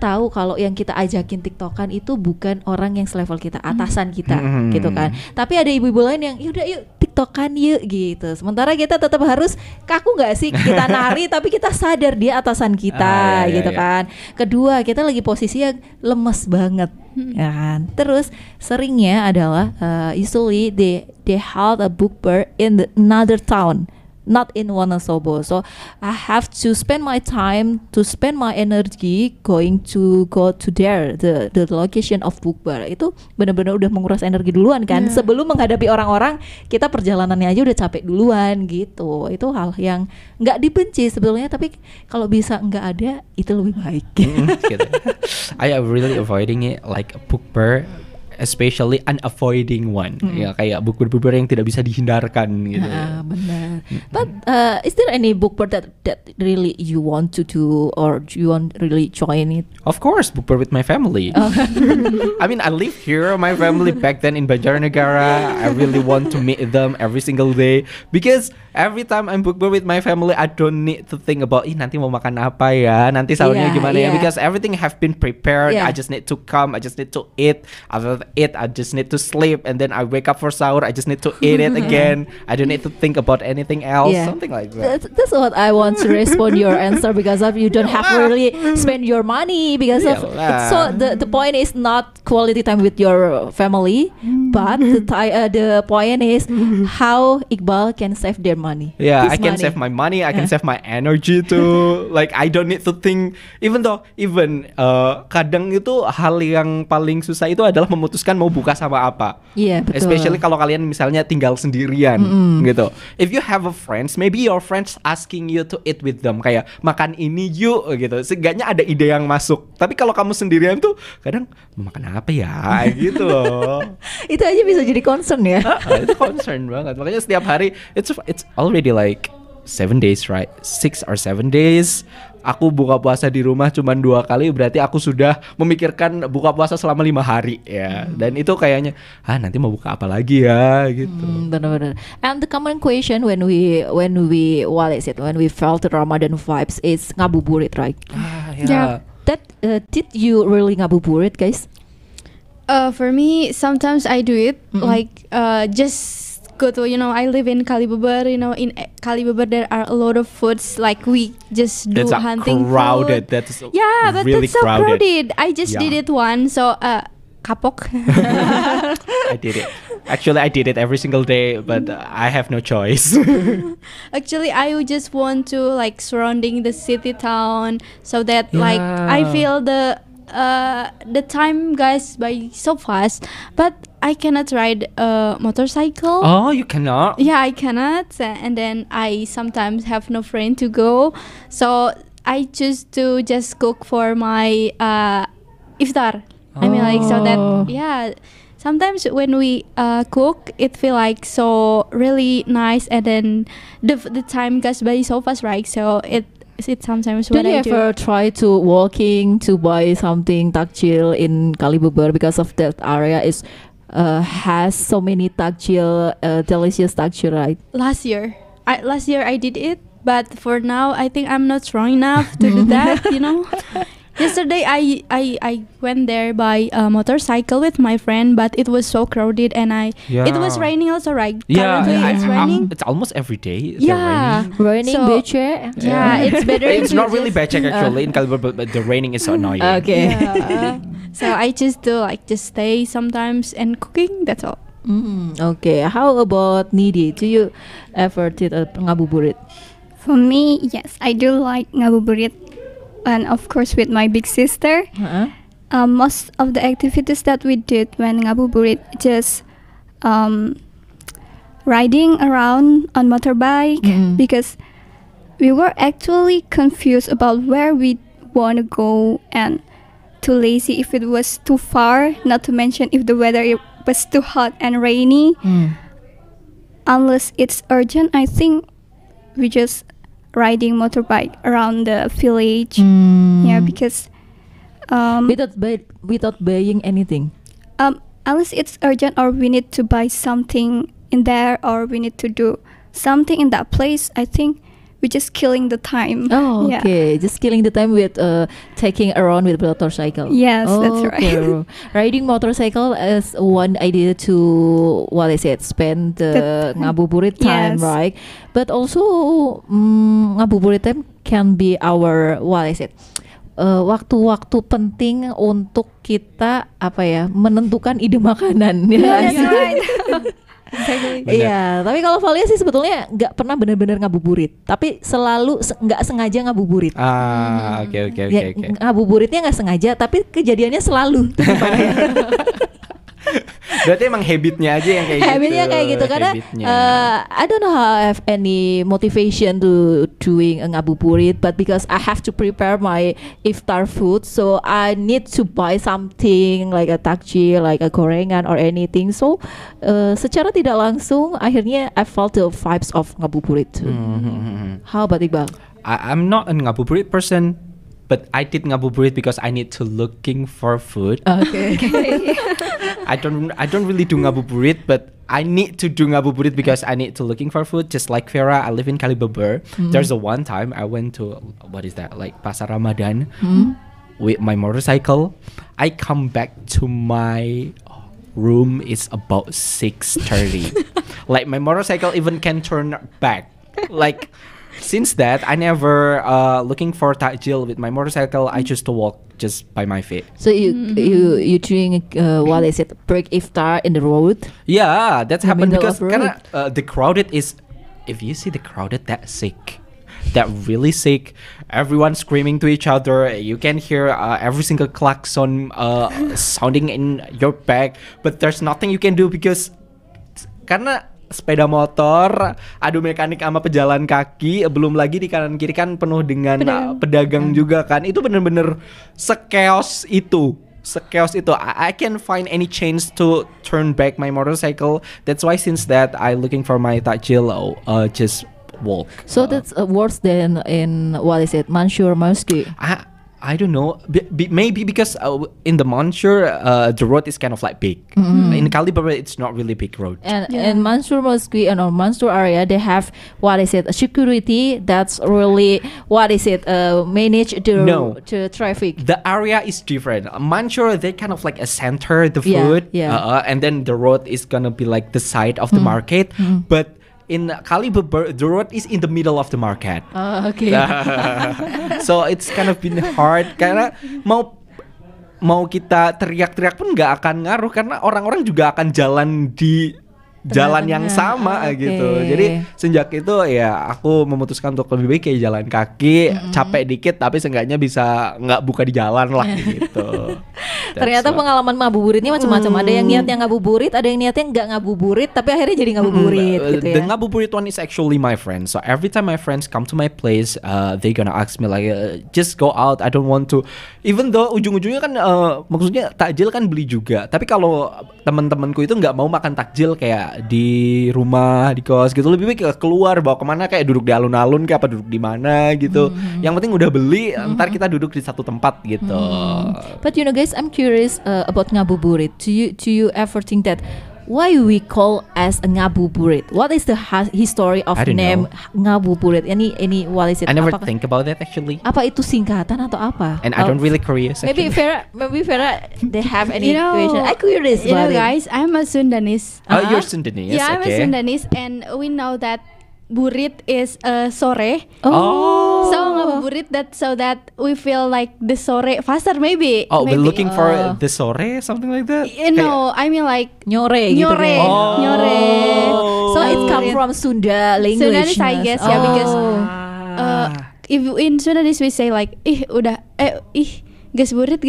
tahu kalau yang kita ajakin TikTokan itu bukan orang yang selevel kita, atasan kita, gitu kan. Tapi ada ibu-ibu lain yang yaudah yuk tiktokan yuk gitu. Sementara kita tetap harus kaku nggak sih kita nari tapi kita sadar dia atasan kita iya, gitu iya. kan. Kedua kita lagi posisi yang lemes banget. Ya kan? Terus seringnya adalah usually they held a book fair in another town, not in Wonosobo. So I have to spend my time, to spend my energy go to there, the location of book fair. Itu benar-benar udah menguras energi duluan kan. Sebelum menghadapi orang-orang, kita perjalanannya aja udah capek duluan gitu. Itu hal yang nggak dibenci sebetulnya, tapi kalau bisa nggak ada itu lebih baik. Gitu. I am really avoiding it like a book fair, especially unavoiding one. Ya kayak buku-buku yang tidak bisa dihindarkan gitu. Benar. But is there any book fair that really you want to do or you want really join it? Of course, book fair with my family. I mean, I live here. My family back then in Banjarnegara. I really want to meet them every single day because every time I'm book fair with my family, I don't need to think about nanti mau makan apa ya, nanti sahurnya gimana ya, because everything have been prepared. I just need to come. I just need to eat. After eat, I just need to sleep, and then I wake up for sahur. I just need to eat it again. I don't need to think about anything else. Something like that. That's what I want to respond your answer, because of you don't have to really spend your money because of so the point is not quality time with your family, but the point is how Iqbal can save their money. Yeah, His I can money. save my money. I can save my energy too. Like I don't need to think. Even kadang itu hal yang paling susah itu adalah memutuskan mau buka sama apa. Iya, betul. Especially kalau kalian misalnya tinggal sendirian gitu. If you have a friends, maybe your friends asking you to eat with them, kayak makan ini yuk gitu. Seenggaknya ada ide yang masuk. Tapi kalau kamu sendirian tuh kadang mau makan apa ya gitu loh. Itu aja bisa jadi concern ya. Itu concern banget. Makanya setiap hari it's already like 7 days, right? 6 or 7 days. Aku buka puasa di rumah cuma 2 kali, berarti aku sudah memikirkan buka puasa selama 5 hari ya. Dan itu kayaknya, nanti mau buka apa lagi ya gitu. Benar-benar. And the common question when we when we felt the Ramadan vibes is ngabuburit, right? Yeah. That did you really ngabuburit, guys? For me, sometimes I do it like just go to, I live in Kalibeber. In Kalibeber there are a lot of foods, like we just do It's hunting crowded. food. That's Yeah, but really that's so crowded. I just did Yeah. it once, so kapok. I did it. Actually, I did it every single day, but I have no choice. Actually, I would just want to like surrounding the city town, so that like I feel the time guys by so fast, but I cannot ride a motorcycle. Oh, you cannot? Yeah, I cannot, and then I sometimes have no friend to go, so I choose to just cook for my iftar. I mean, like, so that sometimes when we cook, it feel like so really nice, and then the time goes by so fast, right? So it sometimes Did when you I do. ever try to walking to buy something takjil in Kalibeber, because of that area is has so many takjil, delicious takjil, right? Last year I did it, but for now I think I'm not strong enough to do that. Yesterday I went there by a motorcycle with my friend, but it was so crowded, and it was raining also, right? Currently it's raining. It's almost every day. Yeah. Raining, So- becek. Yeah, it's better. It's to not really just- bad actually in Kaliber, but the raining is so annoying. Okay. Yeah. So I just do like just stay sometimes and cooking. That's all. Okay. How about Nidi? Do you ever did a ngabuburit? For me, yes, I do like ngabuburit, and of course with my big sister. Most of the activities that we did when ngabuburit just riding around on motorbike, because we were actually confused about where we want to go, and too lazy if it was too far, not to mention if the weather was too hot and rainy. Unless it's urgent, I think we just riding motorbike around the village. Yeah, because Without buying anything. unless it's urgent or we need to buy something in there or we need to do something in that place, I think we're just killing the time. Oh, Yeah. okay. Just killing the time with taking around with motorcycle. Yes, that's Okay. right. Riding motorcycle is one idea to spend the ngabuburit time, Yes. right? But also ngabuburit time can be our waktu-waktu penting untuk kita menentukan ide makanan. Yeah, that's right. Iya, tapi kalau Valia sih sebetulnya nggak pernah benar-benar ngabuburit, tapi selalu nggak sengaja ngabuburit. Oke. Ya, ngabuburitnya nggak sengaja, tapi kejadiannya selalu. Berarti emang habitnya aja yang kayak gitu. Habitnya kayak gitu karena I don't know how I have any motivation to doing a ngabuburit, but because I have to prepare my iftar food, so I need to buy something like a takjil, like a gorengan or anything. So secara tidak langsung akhirnya I felt the vibes of ngabuburit too. How about Iqbal? I'm not a ngabuburit person, but I did ngabuburit because I need to looking for food. Okay. I don't really do ngabuburit, but I need to do ngabuburit because I need to looking for food. Just like Vera, I live in Kalibeber. There's a one time I went to like Pasar Ramadan with my motorcycle. I come back to my room is about 6:30. Like my motorcycle even can turn back. Like since that I never looking for takjil with my motorcycle. I choose to walk just by my feet. So you doing break iftar in the road? Yeah, that's In the happened middle because of road. karena the crowded is, if you see the crowded that sick, that really sick, everyone screaming to each other. You can hear every single klaxon sounding in your back, but there's nothing you can do because karena sepeda motor, adu mekanik sama pejalan kaki, belum lagi di kanan kiri kan penuh dengan pedagang juga kan. Itu bener-bener sekeos itu. I can't find any chance to turn back my motorcycle. That's why since that I looking for my takjil, just walk. So that's worse than in Mansur Mosque. I don't know. Maybe because in the Mansur, the road is kind of like big. In Kalibeber, it's not really big road. And in Mansur Mosque and or Mansur area, they have security that's really manage the traffic. The area is different. Mansur, they kind of like a center the food, and then the road is gonna be like the side of the market, but in Kalibeber, the road is in the middle of the market. Okay. So it's kind of been hard karena mau kita teriak-teriak pun nggak akan ngaruh karena orang-orang juga akan jalan di jalan yang sama gitu. Jadi sejak itu ya aku memutuskan untuk lebih baik kayak jalan kaki, capek dikit tapi seenggaknya bisa nggak buka di jalan lah gitu. Ternyata pengalaman ngabuburitnya macam-macam. Ada yang niatnya ngabuburit, ada yang niatnya nggak ngabuburit, tapi akhirnya jadi ngabuburit gitu ya. The ngabuburit one is actually my friend. So every time my friends come to my place, they gonna ask me like, just go out. I don't want to. Even though ujung-ujungnya kan maksudnya takjil kan beli juga. Tapi kalau teman-temanku itu nggak mau makan takjil kayak di rumah, di kos gitu, lebih baik keluar, bawa kemana kayak duduk di alun-alun kayak apa duduk di mana gitu. Yang penting udah beli, ntar kita duduk di satu tempat gitu. But you know guys, I'm curious about ngabuburit. Do you ever think that why we call as a ngabuburit? What is the history of name ngabuburit? Any what is it? I never think about that actually. Apa itu singkatan atau apa? And I don't really curious. Maybe Vera, they have any You know, question. I'm curious about it. guys, I'm a Sundanese. Oh, you're Sundanese. Yeah, I'm a okay. Sundanese, and we know that burit is sore. Oh. So ngabuburit so that we feel like the sore faster maybe. Oh, we're maybe. looking for the sore, something like that. You know, I mean like Nyore gitu nyore, kan. nyore. So it come from Sunda language. Sundanese, I guess, yeah, because if in Sundanese we say like gas burit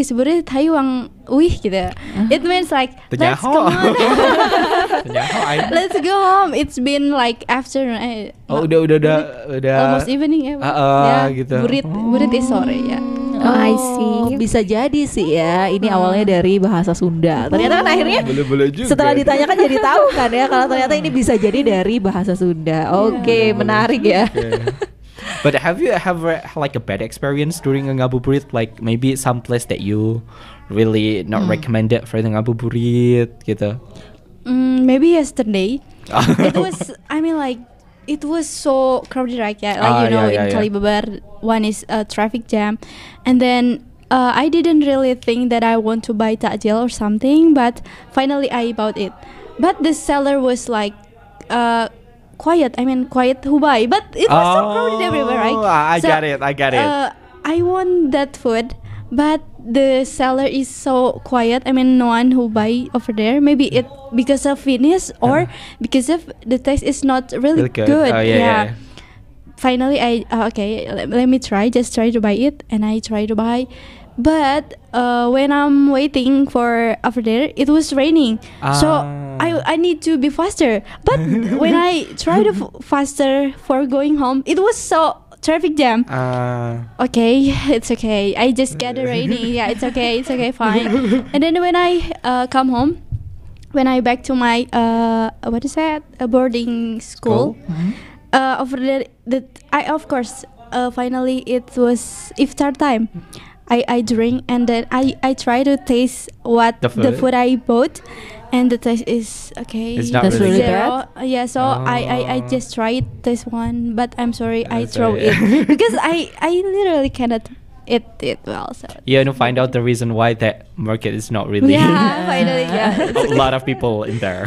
hayu wang gitu. It means like let's go on. Let's go home. It's been like afternoon. Udah Almost evening ya. Gitu. Burit is sore ya. I see. Bisa jadi sih ya. Ini awalnya dari bahasa Sunda. Ternyata kan akhirnya Boleh juga. setelah ditanyakan jadi tahu kan ya kalau ternyata ini bisa jadi dari bahasa Sunda. Oke, menarik ya. But have you ever like a bad experience during a ngabuburit? Like maybe some place that you really not recommended for the ngabuburit gitu? Maybe yesterday. It was, I mean like it was so crowded, right? Yeah, like in Kalibabar, one is a traffic jam, and then I didn't really think that I want to buy takjil or something, but finally I bought it. But the seller was like quiet. I mean, quiet who buy, but it was so crowded everywhere, right? I got it. I want that food, but the seller is so quiet. I mean, no one who buy over there. Maybe it because of finish or because of the taste is not really good. Oh, yeah. Finally, let me just try to buy it, and I try to buy. But when I'm waiting for over there, it was raining, so I need to be faster. But when I try to faster for going home, it was so traffic jam. Okay, it's okay. I just get the raining. Yeah, it's okay, fine. And then when I come home, when I back to my what is that? A boarding school. Over there, I of course finally it was iftar time. I drink and then I try to taste what the food I bought, and the taste is okay. It's not really zero. Yeah, so I just tried this one, but I'm sorry I throw it because I literally cannot eat it well. So find out the reason why that market is not really. Finally, a lot of people in there.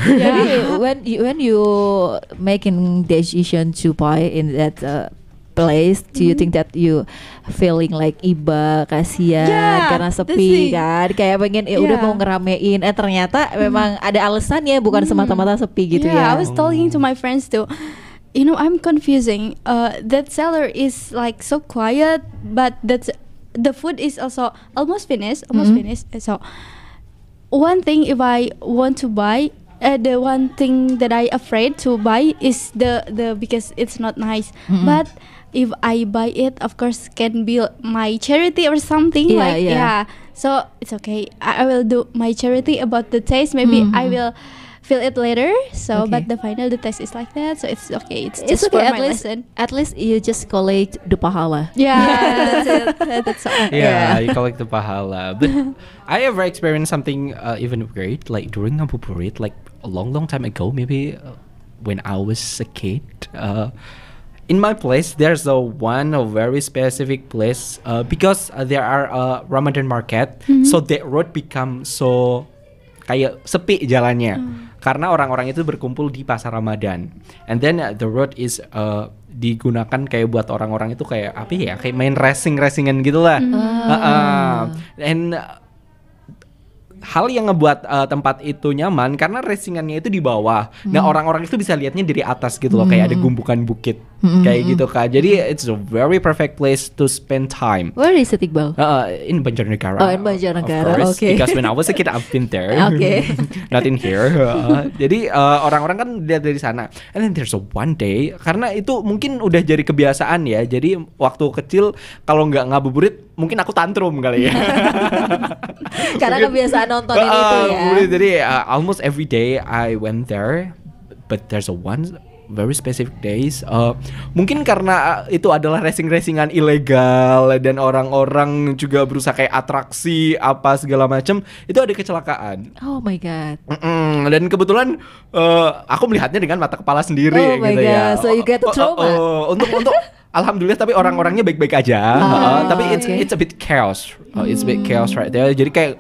When you making decision to buy in that place, do you think that you feeling like iba kasihan karena sepi kan, kayak pengen udah mau ngeramein, ternyata memang ada alasannya, bukan semata-mata sepi gitu ya. I was talking to my friends too. I'm confusing. That seller is like so quiet, but the food is also almost finished. So one thing, if I want to buy, the one thing that I afraid to buy is the because it's not nice. But if I buy it, of course, can be my charity or something. So it's okay. I will do my charity about the taste. Maybe I will feel it later. So, but the taste is like that. So it's okay. It's just okay, for my lesson. At least you just collect the pahala. Yeah, that's it. That's all. Yeah, you collect the pahala. But I ever experienced something even weird, like during ngabuburit, like a long time ago, maybe when I was a kid. In my place, there's a very specific place because there are Ramadan market, so that road become so kayak sepi jalannya karena orang-orang itu berkumpul di pasar Ramadan, and then the road is digunakan kayak buat orang-orang itu kayak apa ya, kayak main racingan gitulah. And hal yang ngebuat tempat itu nyaman karena racingannya itu di bawah. Nah, orang-orang itu bisa lihatnya dari atas gitu loh, kayak ada gumbukan bukit kayak gitu kan. Jadi it's a very perfect place to spend time. Where is it, Iqbal? In Banjarnegara. Oh, in Banjarnegara. Okay. Because when I was a kid, I've been there. Okay. Not in here. Jadi orang-orang kan lihat dari sana. And then there's a one day, karena itu mungkin udah jadi kebiasaan ya. Jadi waktu kecil kalau nggak ngabuburit, mungkin aku tantrum kali ya. Karena kebiasaan nontonin itu ya. Jadi almost every day I went there, but there's a one very specific days. Mungkin karena itu adalah racingan ilegal dan orang-orang juga berusaha kayak atraksi apa segala macam, itu ada kecelakaan. Oh my god. Dan kebetulan aku melihatnya dengan mata kepala sendiri gitu ya. So you get the trauma. Untuk alhamdulillah, tapi orang-orangnya baik-baik aja. Tapi it's a bit chaos. It's a bit chaos right there. Jadi kayak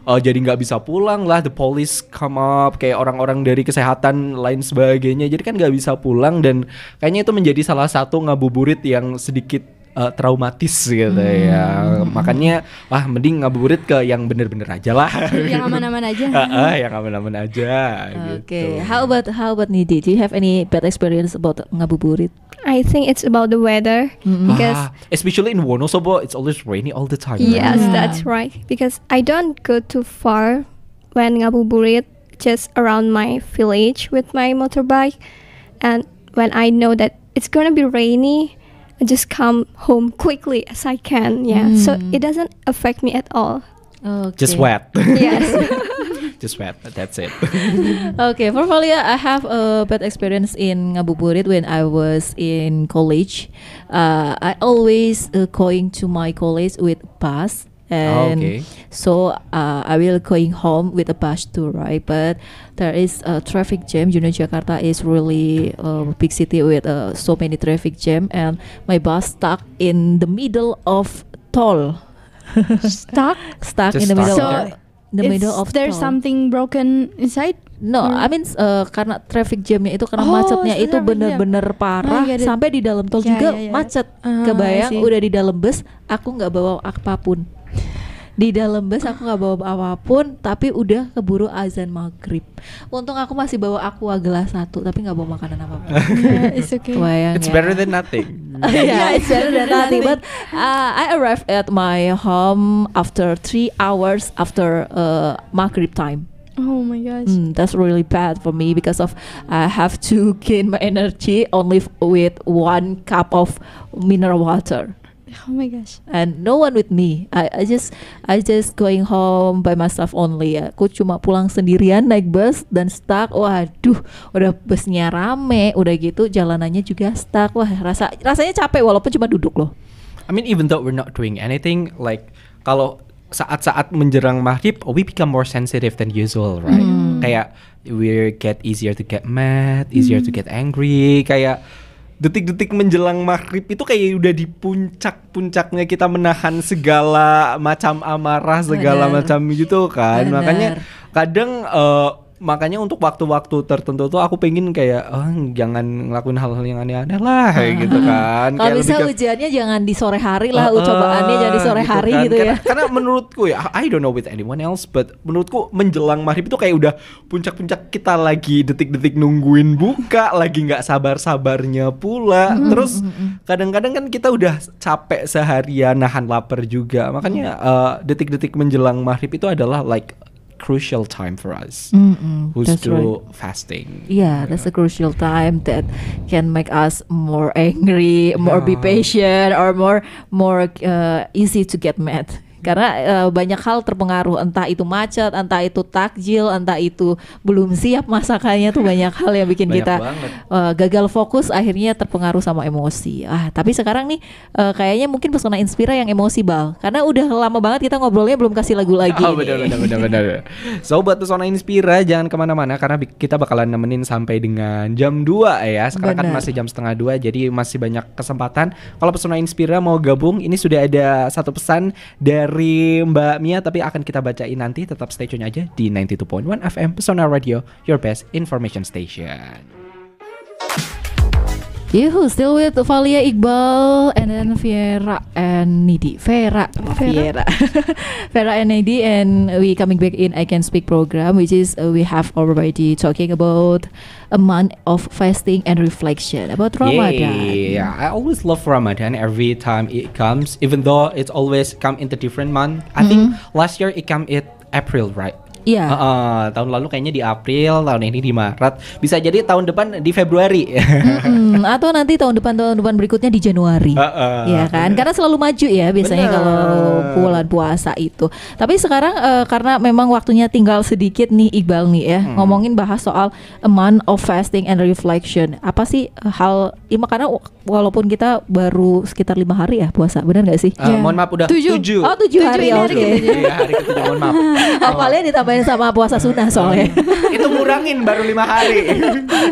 jadi nggak bisa pulang lah, the police come up, kayak orang-orang dari kesehatan lain sebagainya, jadi kan nggak bisa pulang, dan kayaknya itu menjadi salah satu ngabuburit yang sedikit traumatis gitu ya. Makanya mending ngabuburit ke yang bener-bener aja lah. Yang aman-aman aja. Yang aman-aman aja. Okay. Gitu. How about Nidi? Do you have any bad experience about ngabuburit? I think it's about the weather because especially in Wonosobo, it's always rainy all the time. Yes, that's right. Because I don't go too far when ngabuburit, just around my village with my motorbike, and when I know that it's gonna be rainy, I just come home quickly as I can. So it doesn't affect me at all. Okay. Just wet. Yes. Just wet. That's it. Okay, for Valia, I have a bad experience in ngabuburit when I was in college. I always going to my college with bus, And Okay. so I will going home with a bus too, right? But there is a traffic jam. You know, Jakarta is really a big city with so many traffic jam, and my bus stuck in the middle of toll. Stuck. Stuck Just in the middle stuck of there? the middle of There's toll. something broken inside. No, Or- I mean karena traffic jamnya itu karena Oh, macetnya itu traffic jam. bener-bener parah I get it. sampai di dalam tol Yeah, juga yeah, yeah. macet. I Kebayang see. udah di dalam bus, aku nggak bawa apapun. Di dalam bus aku nggak bawa apapun, tapi udah keburu azan maghrib. Untung aku masih bawa aqua gelas 1, tapi nggak bawa makanan apapun. Yeah, it's okay. Kebayang It's ya. better than nothing. Yeah, it's better than nothing. But I arrived at my home after 3 hours after maghrib time. Oh my gosh. That's really bad for me because of I have to gain my energy only with 1 cup of mineral water Oh my gosh. and no one with me. I just going home by myself only. Aku cuma pulang sendirian naik bus dan stuck. Waduh, udah busnya rame, udah gitu jalanannya juga stuck. Wah, rasanya capek walaupun cuma duduk loh. I mean, even though we're not doing anything, like kalau saat-saat menjelang maghrib, we become more sensitive than usual, right? Kayak we get easier to get mad, easier to get angry. Kayak detik-detik menjelang maghrib itu kayak udah di puncak-puncaknya kita menahan segala macam amarah, segala Bener. macam gitu kan. Bener. Makanya kadang makanya untuk waktu-waktu tertentu tuh aku pengen kayak jangan ngelakuin hal-hal yang aneh-aneh lah kayak gitu kan. Kalau Kayak bisa lebih ke- hujannya jangan di sore hari lah, cobaannya jangan di sore hari kan. gitu ya. Karena menurutku ya, I don't know with anyone else, but menurutku menjelang maghrib itu kayak udah puncak-puncak kita lagi detik-detik nungguin buka, lagi nggak sabar-sabarnya pula. Terus kadang-kadang kan kita udah capek seharian nahan lapar juga, makanya detik-detik menjelang maghrib itu adalah like crucial time for us who's That's do fasting. Yeah, that's a crucial time that can make us more angry, more be patient, or more easy to get mad. Karena banyak hal terpengaruh, entah itu macet, entah itu takjil, entah itu belum siap masakannya, tuh banyak hal yang bikin Banyak kita banget. gagal fokus, akhirnya terpengaruh sama emosi. Tapi sekarang nih kayaknya mungkin Pesona Inspira yang emosi, Bal, karena udah lama banget kita ngobrolnya belum kasih lagu lagi. Oh, nih. benar. So buat Pesona Inspira jangan kemana-mana karena kita bakalan nemenin sampai dengan jam 2 ya. Sekarang kan Benar. masih jam setengah 2, jadi masih banyak kesempatan. Kalau Pesona Inspira mau gabung, ini sudah ada satu pesan dari Mbak Mia, tapi akan kita bacain nanti. Tetap stay tune aja di 92.1 FM Pesona Radio, your best information station. Yuhu, still with Valia, Iqbal, and then Vera and Nidi. Vera and Nidi, and we coming back in I Can Speak program, which is we have already talking about a month of fasting and reflection about Ramadan. Yeah, I always love Ramadan every time it comes, even though it's always come in the different month. I think last year it come in April, right? Iya. Tahun lalu kayaknya di April, tahun ini di Maret. Bisa jadi tahun depan di Februari. Atau nanti tahun depan berikutnya di Januari. Ya kan? Karena selalu maju ya biasanya Bener. kalau bulan puasa itu. Tapi sekarang karena memang waktunya tinggal sedikit nih Iqbal nih ya, ngomongin bahas soal a month of fasting and reflection. Apa sih karena walaupun kita baru sekitar 5 hari ya puasa, benar nggak sih? Mohon maaf udah 7. Oh 7 hari, ini oke. hari ke-7. Iya, hari ke-7, mohon maaf. Apalnya ditambahin sama puasa sunnah soalnya. Itu ngurangin baru 5 hari.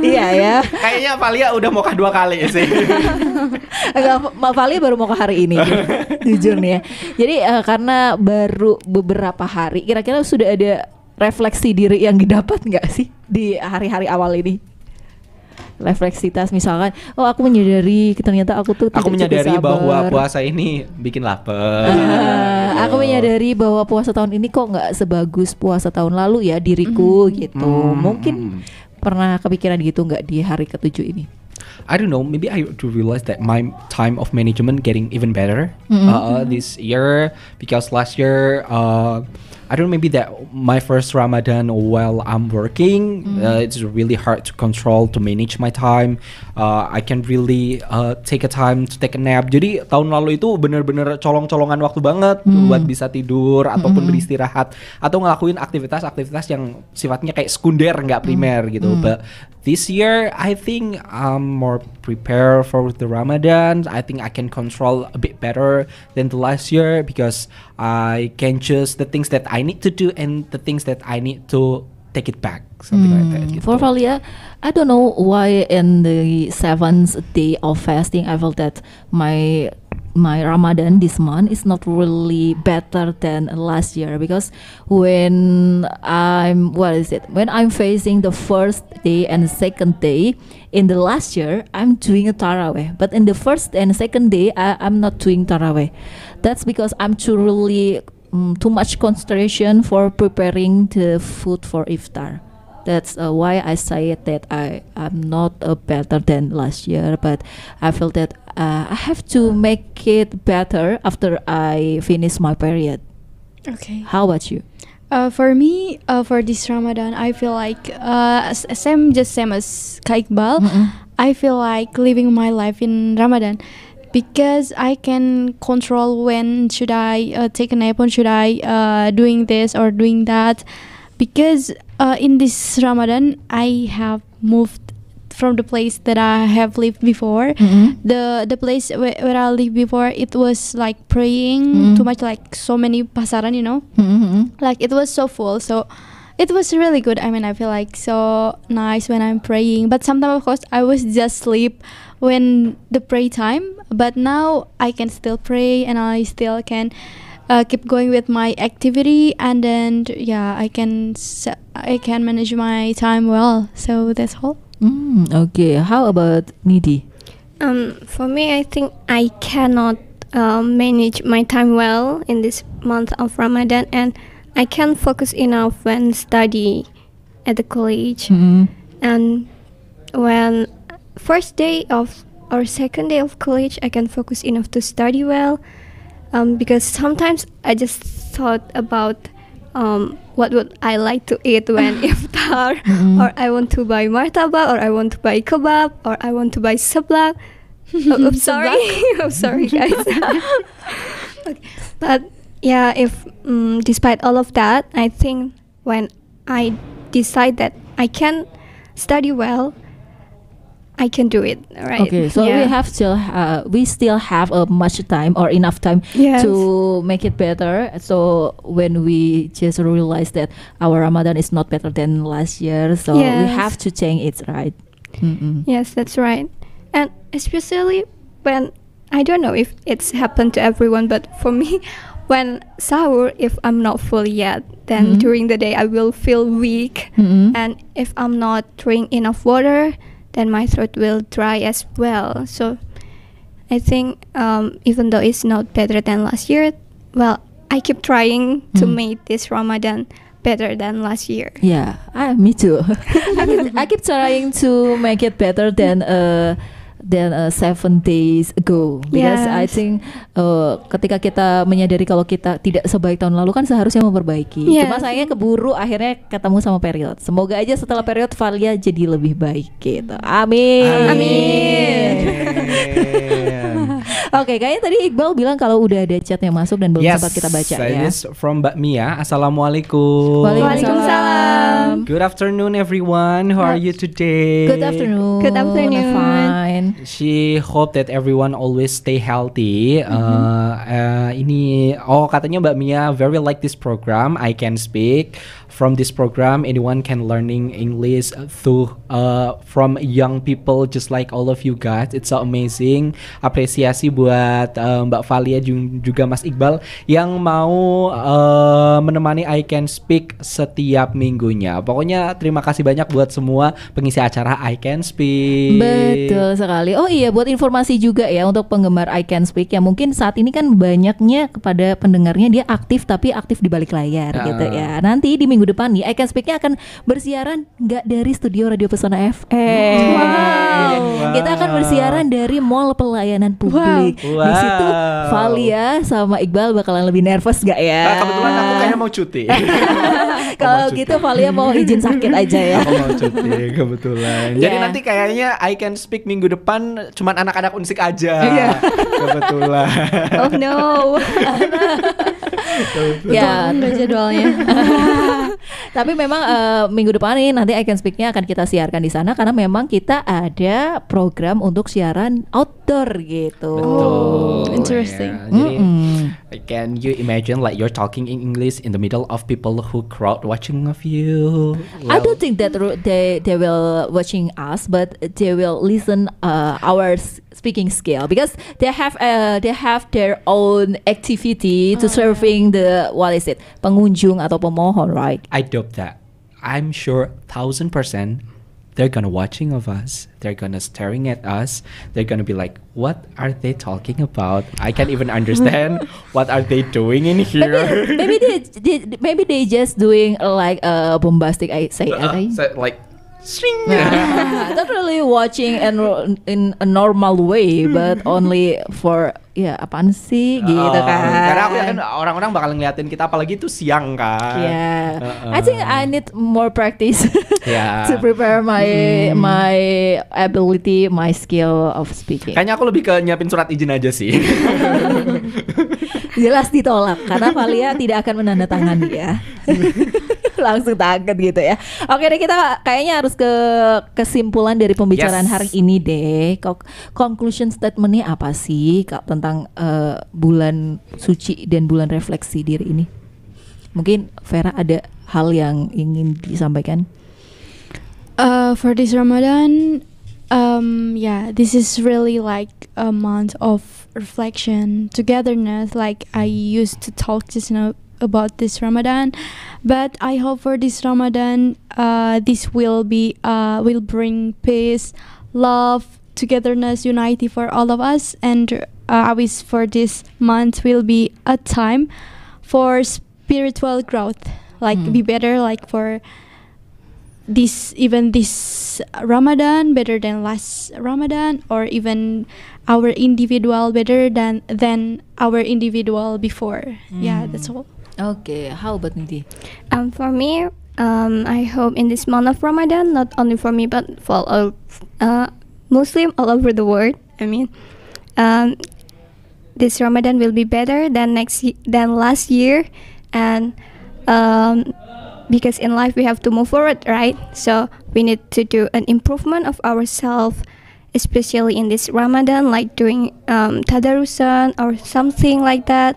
Iya ya. Kayaknya Valia udah mau 2 kali sih. Mbak Vali baru mau ke hari ini jujur nih ya. Jadi karena baru beberapa hari, kira-kira sudah ada refleksi diri yang didapat nggak sih di hari-hari awal ini? Refleksitas misalkan, aku menyadari ternyata aku tuh tidak Aku menyadari cukup sabar. bahwa puasa ini bikin lapar. Aku menyadari bahwa puasa tahun ini kok nggak sebagus puasa tahun lalu ya diriku gitu. Mungkin pernah kepikiran gitu nggak di hari ke-7 ini? I don't know, maybe I do realize that my time of management getting even better this year, because last year I don't know, maybe that my first Ramadan while I'm working, it's really hard to control, to manage my time. I can really take a time to take a nap. Jadi tahun lalu itu bener-bener colong-colongan waktu banget buat bisa tidur ataupun beristirahat atau ngelakuin aktivitas-aktivitas yang sifatnya kayak sekunder nggak primer gitu. But this year I think I'm more prepared for the Ramadan. I think I can control a bit better than the last year because I can choose the things that I need to do and the things that I need to take it back, something like that. Gitu. For Valia, I don't know why in the 7th day of fasting I felt that my Ramadan this month is not really better than last year, because when I'm facing the first day and second day in the last year, I'm doing a taraweh, but in the first and second day I'm not doing taraweh. That's because I'm too much concentration for preparing the food for iftar. That's why I say that I'm not better than last year, but I feel that I have to make it better after I finish my period. Okay. How about you? For me, for this Ramadan, I feel like same as Kak Iqbal. I feel like living my life in Ramadan, because I can control when should I take a nap, when should I doing this or doing that. Because in this Ramadan, I have moved from the place that I have lived before. The place where I lived before, it was like praying too much, like so many pasaran, like it was so full. So it was really good. I mean, I feel like so nice when I'm praying. But sometimes, of course, I was just sleep when the pray time. But now I can still pray and I still can keep going with my activity, and then I can manage my time well. So that's all. Okay. How about Nidhi? For me, I think I cannot manage my time well in this month of Ramadan, and I can't focus enough when study at the college. And when first day of or second day of college, I can focus enough to study well. Because sometimes I just thought about what would I like to eat when iftar, or I want to buy martabak, or I want to buy kebab, or I want to buy seblak. I'm sorry, I'm sorry, guys. Okay. But yeah, if despite all of that, I think when I decide that I can study well, I can do it, right? Okay, so we still have much time or enough time to make it better. So when we just realize that our Ramadan is not better than last year, so we have to change it, right? Yes, that's right. And especially when, I don't know if it's happened to everyone, but for me, when sahur, if I'm not full yet, then during the day I will feel weak. And if I'm not drinking enough water, then my throat will dry as well. So I think even though it's not better than last year, well, I keep trying to make this Ramadan better than last year. Yeah, me too. I keep trying to make it better than 7 days ago, because I think ketika kita menyadari kalau kita tidak sebaik tahun lalu kan seharusnya memperbaiki. Cuma sayangnya keburu akhirnya ketemu sama period. Semoga aja setelah period Valia jadi lebih baik gitu. Amin. Oke, kayaknya tadi Iqbal bilang kalau udah ada chat yang masuk dan belum sempat kita baca ya. Yes, from Mbak Mia. Assalamualaikum. Waalaikumsalam. Good afternoon, everyone. How are you today? Good afternoon. Good afternoon. Fine. She hope that everyone always stay healthy. Katanya Mbak Mia very like this program. I can speak. From this program, anyone can learning English through from young people just like all of you guys. It's so amazing. Apresiasi buat Mbak Valia juga Mas Iqbal yang mau menemani I Can Speak setiap minggunya. Pokoknya Pokoknya terima kasih banyak buat semua pengisi acara I Can Speak. Betul sekali. Oh iya, buat informasi juga ya untuk penggemar I Can Speak yang mungkin saat ini kan banyaknya kepada pendengarnya dia aktif tapi aktif di balik layar gitu ya. Nanti di minggu depan nih I Can Speak-nya akan bersiaran nggak dari studio Radio Pesona FM. Wow. Kita akan bersiaran dari Mall Pelayanan Publik. Wow. Di situ Valia sama Iqbal bakalan lebih nervous gak ya? Kebetulan aku kayaknya mau cuti. Kalau gitu Valia mau izin sakit aja ya. Aku mau cuti kebetulan. Jadi nanti kayaknya I Can Speak minggu depan cuman anak-anak Unsik aja. Kebetulan. Oh no. Ya, Enggak jadwalnya. tapi memang minggu depan nih nanti I Can Speak-nya akan kita siarkan di sana karena memang kita ada program untuk siaran outdoor gitu. Betul. Interesting. Ya. Jadi, can you imagine like you're talking in English in the middle of people who crowd watching of you? I don't think that they will watching us, but they will listen our speaking skill because they have their own activity to serving the pengunjung atau pemohon, right? I doubt that. I'm sure 1,000% they're gonna watching of us. They're gonna staring at us. They're gonna be like, what are they talking about? I can't even understand what are they doing in here. Maybe they just doing like bombastic Like swing. not really watching in a normal way, but only for apaan sih gitu kan. Karena aku yakin orang-orang bakal ngeliatin kita apalagi itu siang kan. I think I need more practice to prepare my ability, my skill of speaking. Kayaknya aku lebih ke nyiapin surat izin aja sih. Jelas ditolak karena Valia tidak akan menandatangani ya. Langsung takut gitu ya. Oke deh, kita kayaknya harus ke kesimpulan dari pembicaraan hari ini deh. Conclusion statementnya apa sih Kak tentang bulan suci dan bulan refleksi diri ini? Mungkin Vera ada hal yang ingin disampaikan? For this Ramadan, this is really like a month of reflection, togetherness. Like I used to talk just now about this Ramadan, but I hope for this Ramadan, this will bring peace, love, togetherness, unity for all of us, and I wish for this month will be a time for spiritual growth, like be better, like for this Ramadan better than last Ramadan, or even our individual better than our individual before. Yeah, that's all. Okay, how about Nidhi? For me, I hope in this month of Ramadan, not only for me but for all Muslim all over the world. I mean, this Ramadan will be better than last year, and because in life we have to move forward, right? So we need to do an improvement of ourselves, especially in this Ramadan, like doing tadarusan or something like that.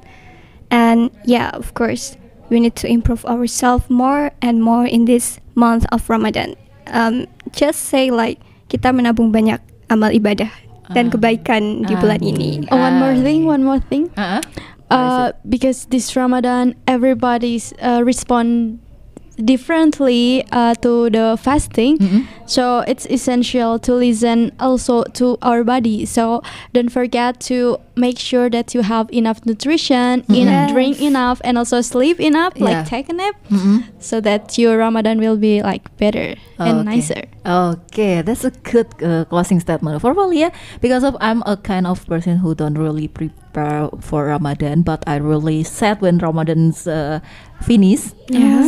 And yeah, of course, we need to improve ourselves more and more in this month of Ramadan. Just say like kita menabung banyak amal ibadah dan kebaikan di bulan ini. One more thing. Because this Ramadan, everybody's respond differently to the fasting, so it's essential to listen also to our body. So don't forget to make sure that you have enough nutrition, drink enough, and also sleep enough, like take a nap, so that your Ramadan will be like better and nicer. Okay, that's a good closing statement for Valia, because I'm a kind of person who don't really prepare for Ramadan, but I really sad when Ramadan's finish.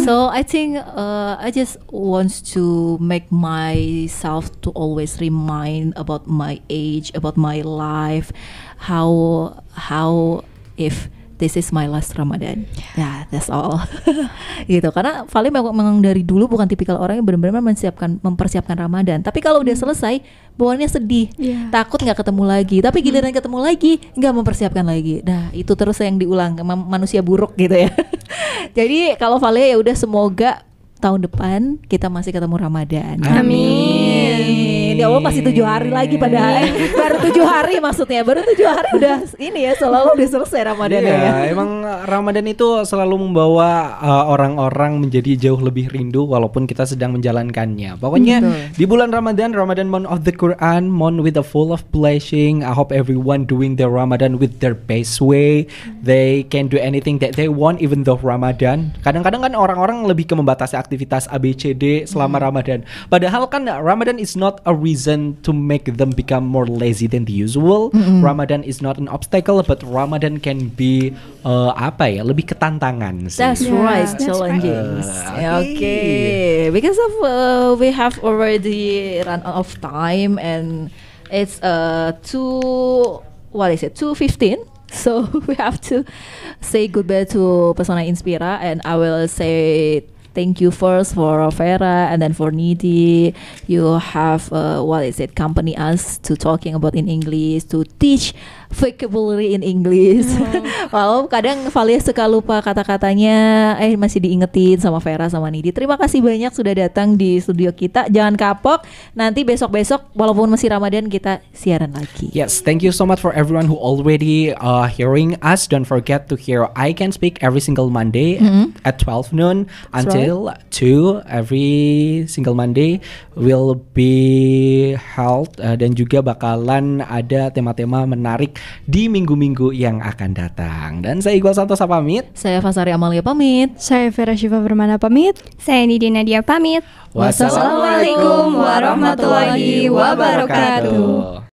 So I think I just want to make myself to always remind about my age, about my life, how if this is my last Ramadan. Yeah, that's all. Gitu. Karena Vali memang dari dulu bukan tipikal orang yang benar-benar mempersiapkan Ramadan. Tapi kalau udah selesai, bawaannya sedih, takut nggak ketemu lagi. Tapi giliran ketemu lagi, nggak mempersiapkan lagi. Nah, itu terus yang diulang, manusia buruk gitu ya. Jadi kalau Vali ya udah, semoga tahun depan kita masih ketemu Ramadan. Amin. dari awal pasti 7 hari lagi padahal baru 7 hari maksudnya baru 7 hari udah ini ya selalu udah selesai Ramadan ya. Emang Ramadan itu selalu membawa orang-orang menjadi jauh lebih rindu walaupun kita sedang menjalankannya. Pokoknya di bulan Ramadan month of the Quran, month with a full of blessing. I hope everyone doing their Ramadan with their best way. They can do anything that they want even though Ramadan. Kadang-kadang kan orang-orang lebih ke membatasi aktivitas ABCD selama Ramadan. Padahal kan Ramadan is not a reason to make them become more lazy than the usual. Ramadan is not an obstacle, but Ramadan can be lebih ketantangan sih. That's right, challenges. Okay. Because of we have already run out of time and it's 2:15. So we have to say goodbye to Pesona Inspira, and I will say thank you first for Vera and then for Nidi. You have accompany us to talking about in English, to teach vocabulary in English. Walau kadang Valia suka lupa kata-katanya, masih diingetin sama Vera sama Nidi. Terima kasih banyak sudah datang di studio kita. Jangan kapok. Nanti besok-besok walaupun masih Ramadan kita siaran lagi. Yes, thank you so much for everyone who already hearing us. Don't forget to hear I Can Speak every single Monday at 12 noon until 2 every single Monday will be held dan juga bakalan ada tema-tema menarik di minggu-minggu yang akan datang. Dan saya Iqbal Santosa pamit. Saya Fasari Amalia pamit. Saya Vera Shiva Permana pamit. Saya Nidi Nadia pamit. Wassalamualaikum warahmatullahi wabarakatuh.